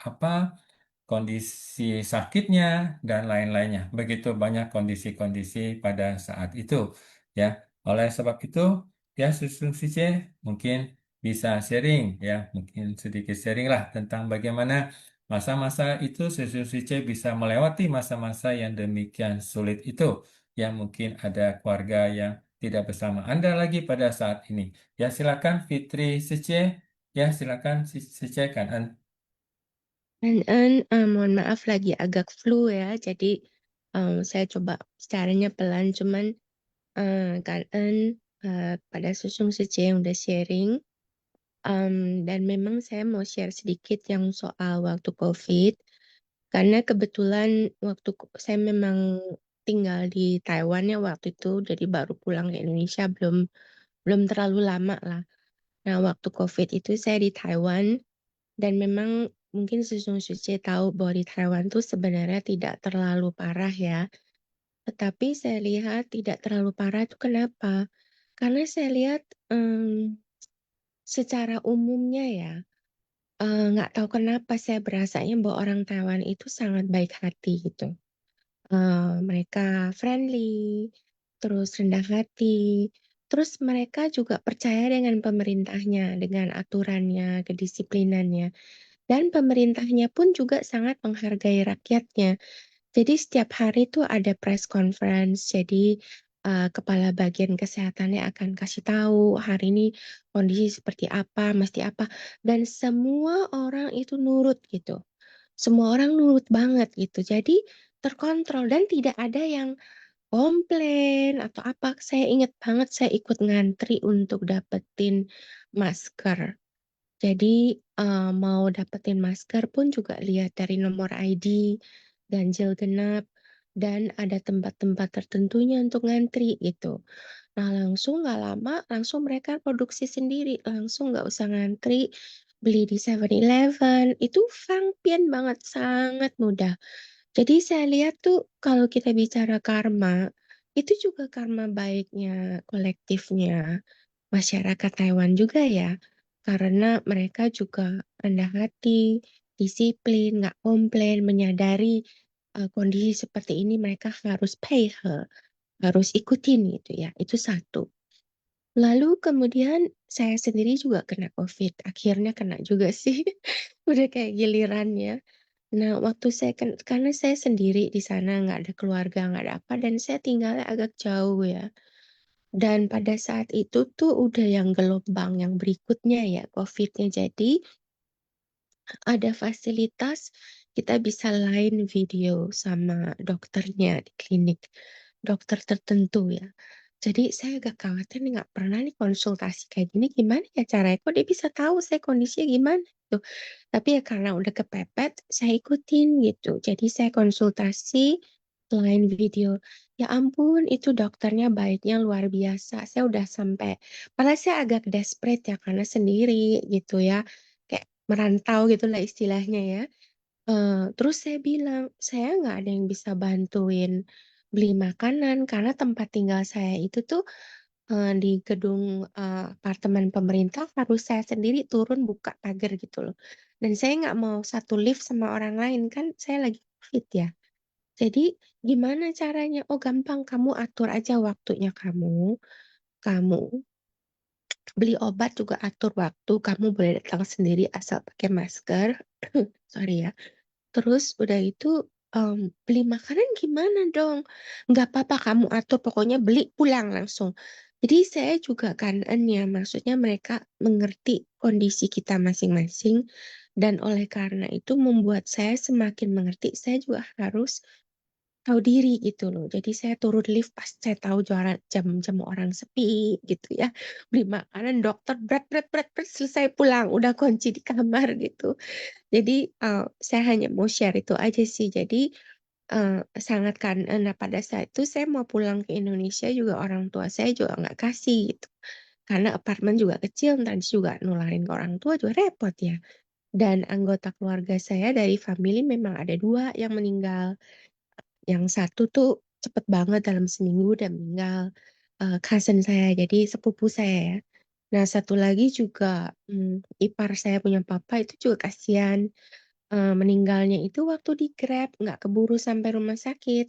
apa kondisi sakitnya dan lain-lainnya. Begitu banyak kondisi-kondisi pada saat itu ya. Oleh sebab itu ya Susun Sice mungkin bisa sharing ya, mungkin sedikit sharing lah tentang bagaimana masa-masa itu Susun Sice bisa melewati masa-masa yang demikian sulit itu. Ya mungkin ada keluarga yang tidak bersama Anda lagi pada saat ini. Ya silakan Fitri Sice, ya silakan Sice kan. Mohon maaf lagi agak flu ya, jadi saya coba caranya pelan, cuman Kak pada Susung Sece yang udah sharing, dan memang saya mau share sedikit yang soal waktu COVID, karena kebetulan saya memang tinggal di Taiwan ya waktu itu, jadi baru pulang ke Indonesia belum terlalu lama lah. Nah, waktu COVID itu saya di Taiwan. Dan memang mungkin Susung Suci tahu bahwa di Taiwan tuh sebenarnya tidak terlalu parah ya. tetapi saya lihat tidak terlalu parah itu kenapa? Karena saya lihat secara umumnya ya, nggak tahu kenapa saya berasanya bahwa orang Taiwan itu sangat baik hati gitu. Mereka friendly, terus rendah hati, terus mereka juga percaya dengan pemerintahnya, dengan aturannya, kedisiplinannya, dan pemerintahnya pun juga sangat menghargai rakyatnya. Jadi setiap hari tuh ada press conference, jadi kepala bagian kesehatannya akan kasih tahu hari ini kondisi seperti apa, mesti apa, dan semua orang itu nurut gitu. Semua orang nurut banget gitu. Jadi terkontrol dan tidak ada yang komplain atau apa. Saya ingat banget saya ikut ngantri untuk dapetin masker. Jadi mau dapetin masker pun juga lihat dari nomor ID, ganjil genap, dan ada tempat-tempat tertentunya untuk ngantri gitu. Nah langsung nggak lama, langsung mereka produksi sendiri, langsung nggak usah ngantri, beli di 7-Eleven, itu fangpian banget, sangat mudah. Jadi saya lihat tuh kalau kita bicara karma, itu juga karma baiknya kolektifnya masyarakat Taiwan juga ya. Karena mereka juga rendah hati, disiplin, nggak komplain, menyadari kondisi seperti ini mereka harus pay her, harus ikutin gitu ya. Itu satu. Lalu kemudian saya sendiri juga kena COVID. Akhirnya kena juga sih. Udah kayak gilirannya. Nah, waktu saya karena saya sendiri di sana, nggak ada keluarga, nggak ada apa, dan saya tinggalnya agak jauh ya. Dan pada saat itu tuh udah yang gelombang yang berikutnya ya COVID-nya. Jadi ada fasilitas kita bisa line video sama dokternya di klinik, dokter tertentu ya. Jadi saya agak khawatir nih nggak pernah nih konsultasi kayak gini, gimana ya caranya? Kok dia bisa tahu saya kondisinya gimana gitu. Tapi ya karena udah kepepet, saya ikutin gitu. Jadi saya konsultasi line video. Ya ampun, itu dokternya baiknya luar biasa. Saya udah sampai, padahal saya agak desperate ya karena sendiri gitu ya. Kayak merantau gitulah istilahnya ya. Terus saya bilang, "Saya nggak ada yang bisa bantuin beli makanan," karena tempat tinggal saya itu tuh, di gedung, apartemen pemerintah harus saya sendiri turun buka pagar gitu loh. Dan saya nggak mau satu lift sama orang lain, kan saya lagi Covid ya. Jadi gimana caranya? "Oh gampang, kamu atur aja waktunya kamu. Kamu beli obat juga atur waktu, kamu boleh datang sendiri asal pakai masker." Sorry ya. Terus udah itu, beli makanan gimana dong? Nggak apa-apa kamu atur, pokoknya beli pulang langsung. Jadi saya juga kan ya, maksudnya mereka mengerti kondisi kita masing-masing, dan oleh karena itu membuat saya semakin mengerti, saya juga harus tahu diri gitu loh. Jadi saya turun lift pas saya tahu jam-jam orang sepi gitu ya. Beli makanan, dokter, bret bret bret bret, selesai pulang, udah kunci di kamar gitu. Jadi, saya hanya mau share itu aja sih. Jadi, sangat nah pada saat itu saya mau pulang ke Indonesia juga orang tua saya juga nggak kasih gitu. Karena apartemen juga kecil, entar juga nularin ke orang tua juga repot ya. Dan anggota keluarga saya dari family memang ada 2 yang meninggal. Yang satu tuh cepet banget dalam seminggu udah meninggal, cousin saya, jadi sepupu saya ya. Nah satu lagi juga, ipar saya punya papa itu juga kasihan. Meninggalnya itu waktu di Grab, nggak keburu sampai rumah sakit.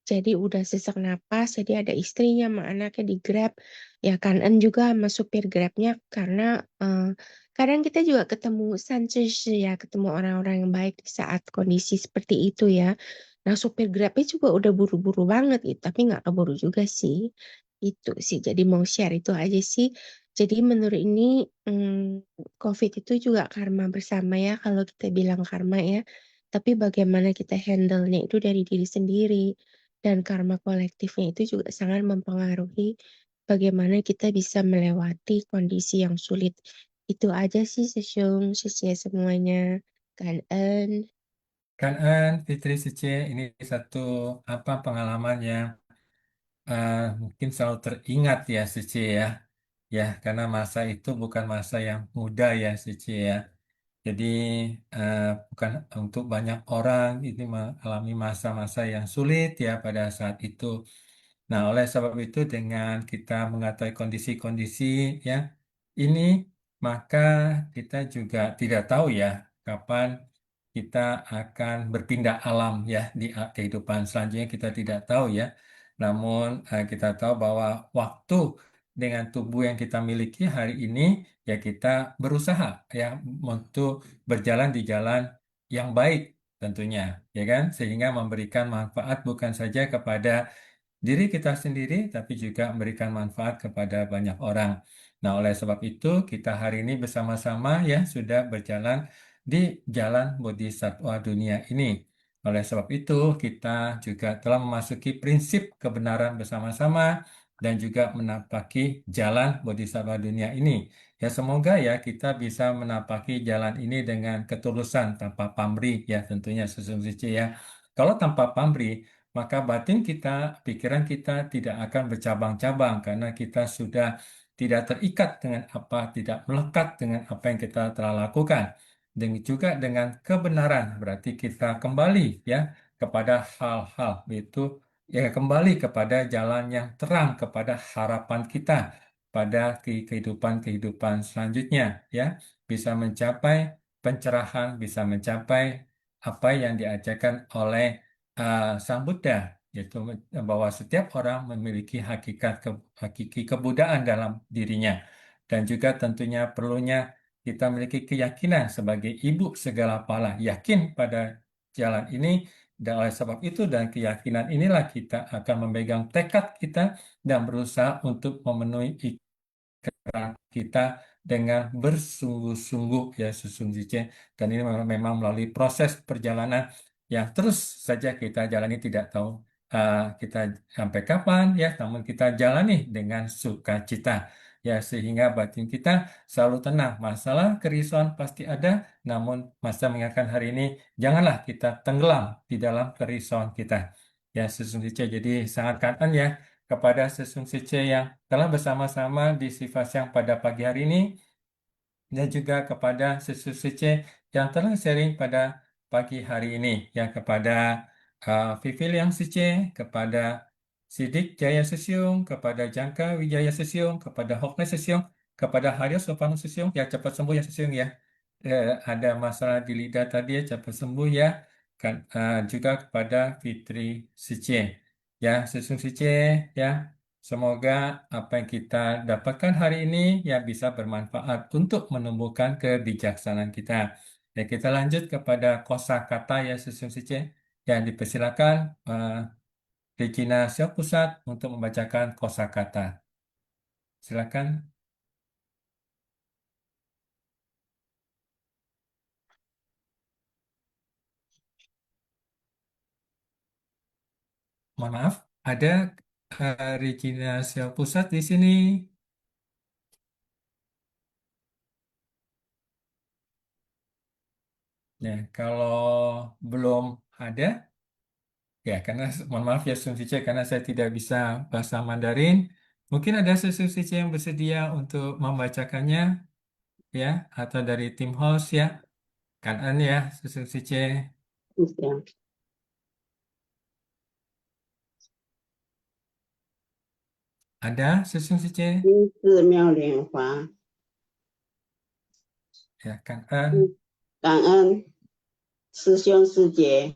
Jadi udah sesak napas, jadi ada istrinya sama anaknya di Grab. Ya kanan juga sama supir Grabnya karena kadang kita juga ketemu sanjishi ya, ketemu orang-orang yang baik di saat kondisi seperti itu ya. Nah supir Grabnya juga udah buru-buru banget gitu, tapi nggak keburu juga sih. Itu sih, jadi mau share itu aja sih. Jadi menurut ini COVID itu juga karma bersama ya, kalau kita bilang karma ya. Tapi bagaimana kita handle-nya itu dari diri sendiri. Dan karma kolektifnya itu juga sangat mempengaruhi bagaimana kita bisa melewati kondisi yang sulit. Itu aja sih Sesiung, semuanya. Kan. Kan Fitri Sice, ini satu apa pengalaman yang mungkin selalu teringat ya Sice ya. Ya, karena masa itu bukan masa yang mudah ya Sice ya. Jadi bukan untuk banyak orang ini mengalami masa-masa yang sulit ya pada saat itu. Nah, oleh sebab itu dengan kita mengetahui kondisi-kondisi ya ini, maka kita juga tidak tahu ya kapan kita akan berpindah alam ya di kehidupan selanjutnya kita tidak tahu ya. Namun kita tahu bahwa waktu dengan tubuh yang kita miliki hari ini ya kita berusaha ya untuk berjalan di jalan yang baik tentunya ya kan sehingga memberikan manfaat bukan saja kepada diri kita sendiri, tapi juga memberikan manfaat kepada banyak orang. Nah, oleh sebab itu, kita hari ini bersama-sama ya sudah berjalan di jalan Bodhisattva dunia ini. Oleh sebab itu, kita juga telah memasuki prinsip kebenaran bersama-sama dan juga menapaki jalan Bodhisattva dunia ini. Ya, semoga ya kita bisa menapaki jalan ini dengan ketulusan tanpa pamrih ya tentunya sesungguhnya ya. Kalau tanpa pamrih, maka batin kita, pikiran kita tidak akan bercabang-cabang karena kita sudah tidak terikat dengan apa, tidak melekat dengan apa yang kita telah lakukan. Dan juga dengan kebenaran, berarti kita kembali ya kepada hal-hal itu ya kembali kepada jalan yang terang, kepada harapan kita pada kehidupan-kehidupan selanjutnya ya bisa mencapai pencerahan, bisa mencapai apa yang diajarkan oleh Sang Buddha, yaitu bahwa setiap orang memiliki hakiki kebudaan dalam dirinya, dan juga tentunya perlunya kita memiliki keyakinan sebagai ibu segala pala, yakin pada jalan ini, dan oleh sebab itu dan keyakinan inilah kita akan memegang tekad kita dan berusaha untuk memenuhi ikrar kita dengan bersungguh-sungguh ya sesungguhnya dan ini memang melalui proses perjalanan yang terus saja kita jalani tidak tahu kita sampai kapan ya namun kita jalani dengan sukacita ya sehingga batin kita selalu tenang masalah kerisauan pasti ada namun masa mengingatkan hari ini janganlah kita tenggelam di dalam kerisauan kita ya sesungguhnya jadi sangat kangen ya kepada Sesung Sice yang telah bersama-sama di Sifat Siang pada pagi hari ini dan juga kepada Sesung Sice yang telah sharing pada pagi hari ini ya kepada Vivil yang Sice, kepada Sidik Jaya Sesiung, kepada Jangka Wijaya Sesiung, kepada Hokne Sesiung, kepada Haryo Sopano Sesiung ya cepat sembuh ya Sesiung ya. Ada masalah di lidah tadi ya cepat sembuh ya. Kan, juga kepada Fitri Sice. Ya, Sesung Sice ya. Semoga apa yang kita dapatkan hari ini ya bisa bermanfaat untuk menumbuhkan kebijaksanaan kita. Ya, kita lanjut kepada kosakata ya Sesung Sice. Yang dipersilakan Regina Siap Pusat untuk membacakan kosakata. Silakan. Mohon maaf, ada Regina Siap Pusat di sini. Ya, kalau belum ada, ya karena mohon maaf ya Sun Sice, karena saya tidak bisa bahasa Mandarin. Mungkin ada Sun Sice yang bersedia untuk membacakannya, ya, atau dari tim host ya. Kan ya, Sun Sice. Ya. Ada Sun Sice? 金寺妙莲华， Ya, Kan. 感恩师兄师姐，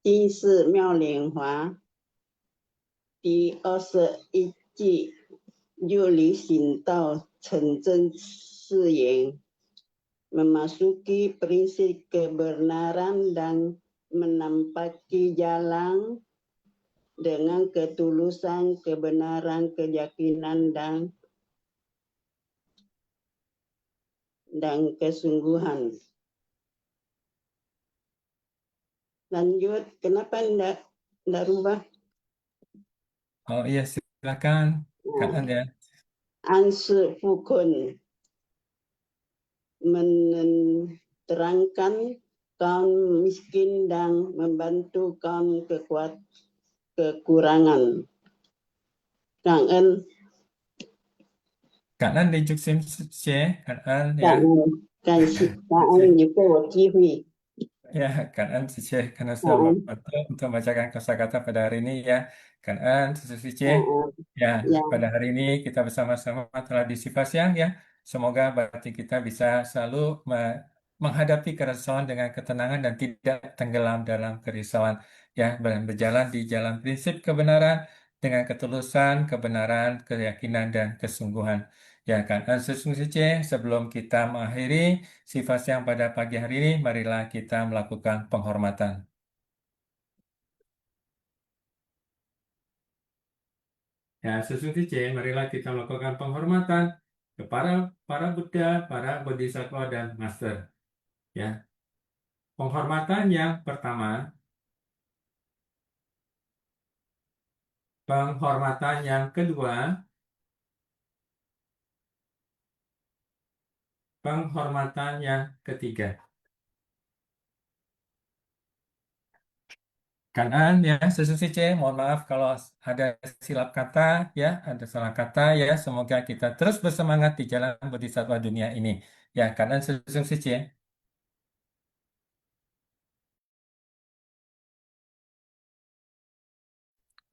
金寺妙莲华第21季又离行到成真誓言，memasuki prinsip kebenaran dan menampaki jalan dengan ketulusan, kebenaran, keyakinan dan kesungguhan. Lanjut, kenapa enggak rubah? Oh iya, silakan. Kan ya. Ansi Fukun menerangkan kaum miskin dan membantu kaum kekurangan. Kangen Kan di Juksim Sice, kan ya. 感恩你给我机会， Ya, Kan Cice, karena 感 sudah 恩， waktu untuk membacakan kosakata pada hari ini ya. Kan Cice, 感恩 ya 呀， pada hari ini kita bersama-sama telah disifasiang ya. Semoga batin kita bisa selalu menghadapi kerisauan dengan ketenangan dan tidak tenggelam dalam kerisauan ya, berjalan di jalan prinsip kebenaran dengan ketulusan, kebenaran, keyakinan dan kesungguhan. Ya kan, sesungguhnya sebelum kita mengakhiri sifat yang pada pagi hari ini, marilah kita melakukan penghormatan. Ya, sesungguhnya marilah kita melakukan penghormatan kepada para Buddha, para Bodhisattva dan Master. Ya, penghormatan yang pertama, penghormatan yang kedua, penghormatan yang ketiga. Kanan ya, sesungguhnya mohon maaf kalau ada silap kata ya, ada salah kata ya. Semoga kita terus bersemangat di jalan bodhisattva dunia ini. Ya, kanan sesungguhnya.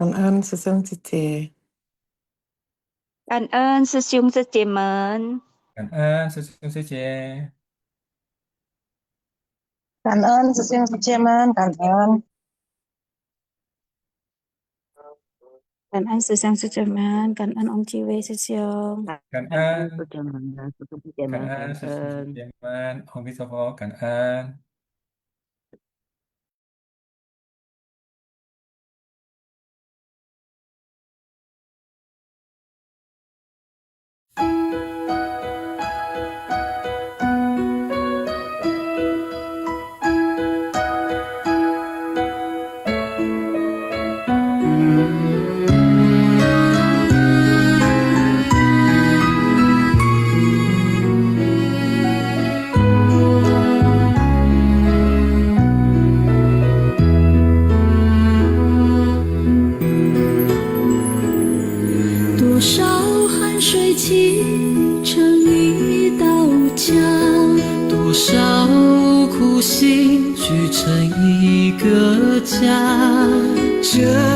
Cảm ơn sư sung sư chị. Cảm ơn sư兄sư姐们， Kanan sesungguhnya. Cảm ơn sư sung sư chị mình. Cảm ơn. cảm ơn sư兄sư姐们，感恩ông chị Vê sư兄。 Kanan, Sư cho mình, sư cho chị mình, kanan cảm ơn. sesungguhnya. Om Bisofo, kanan.苦心聚成一个家，这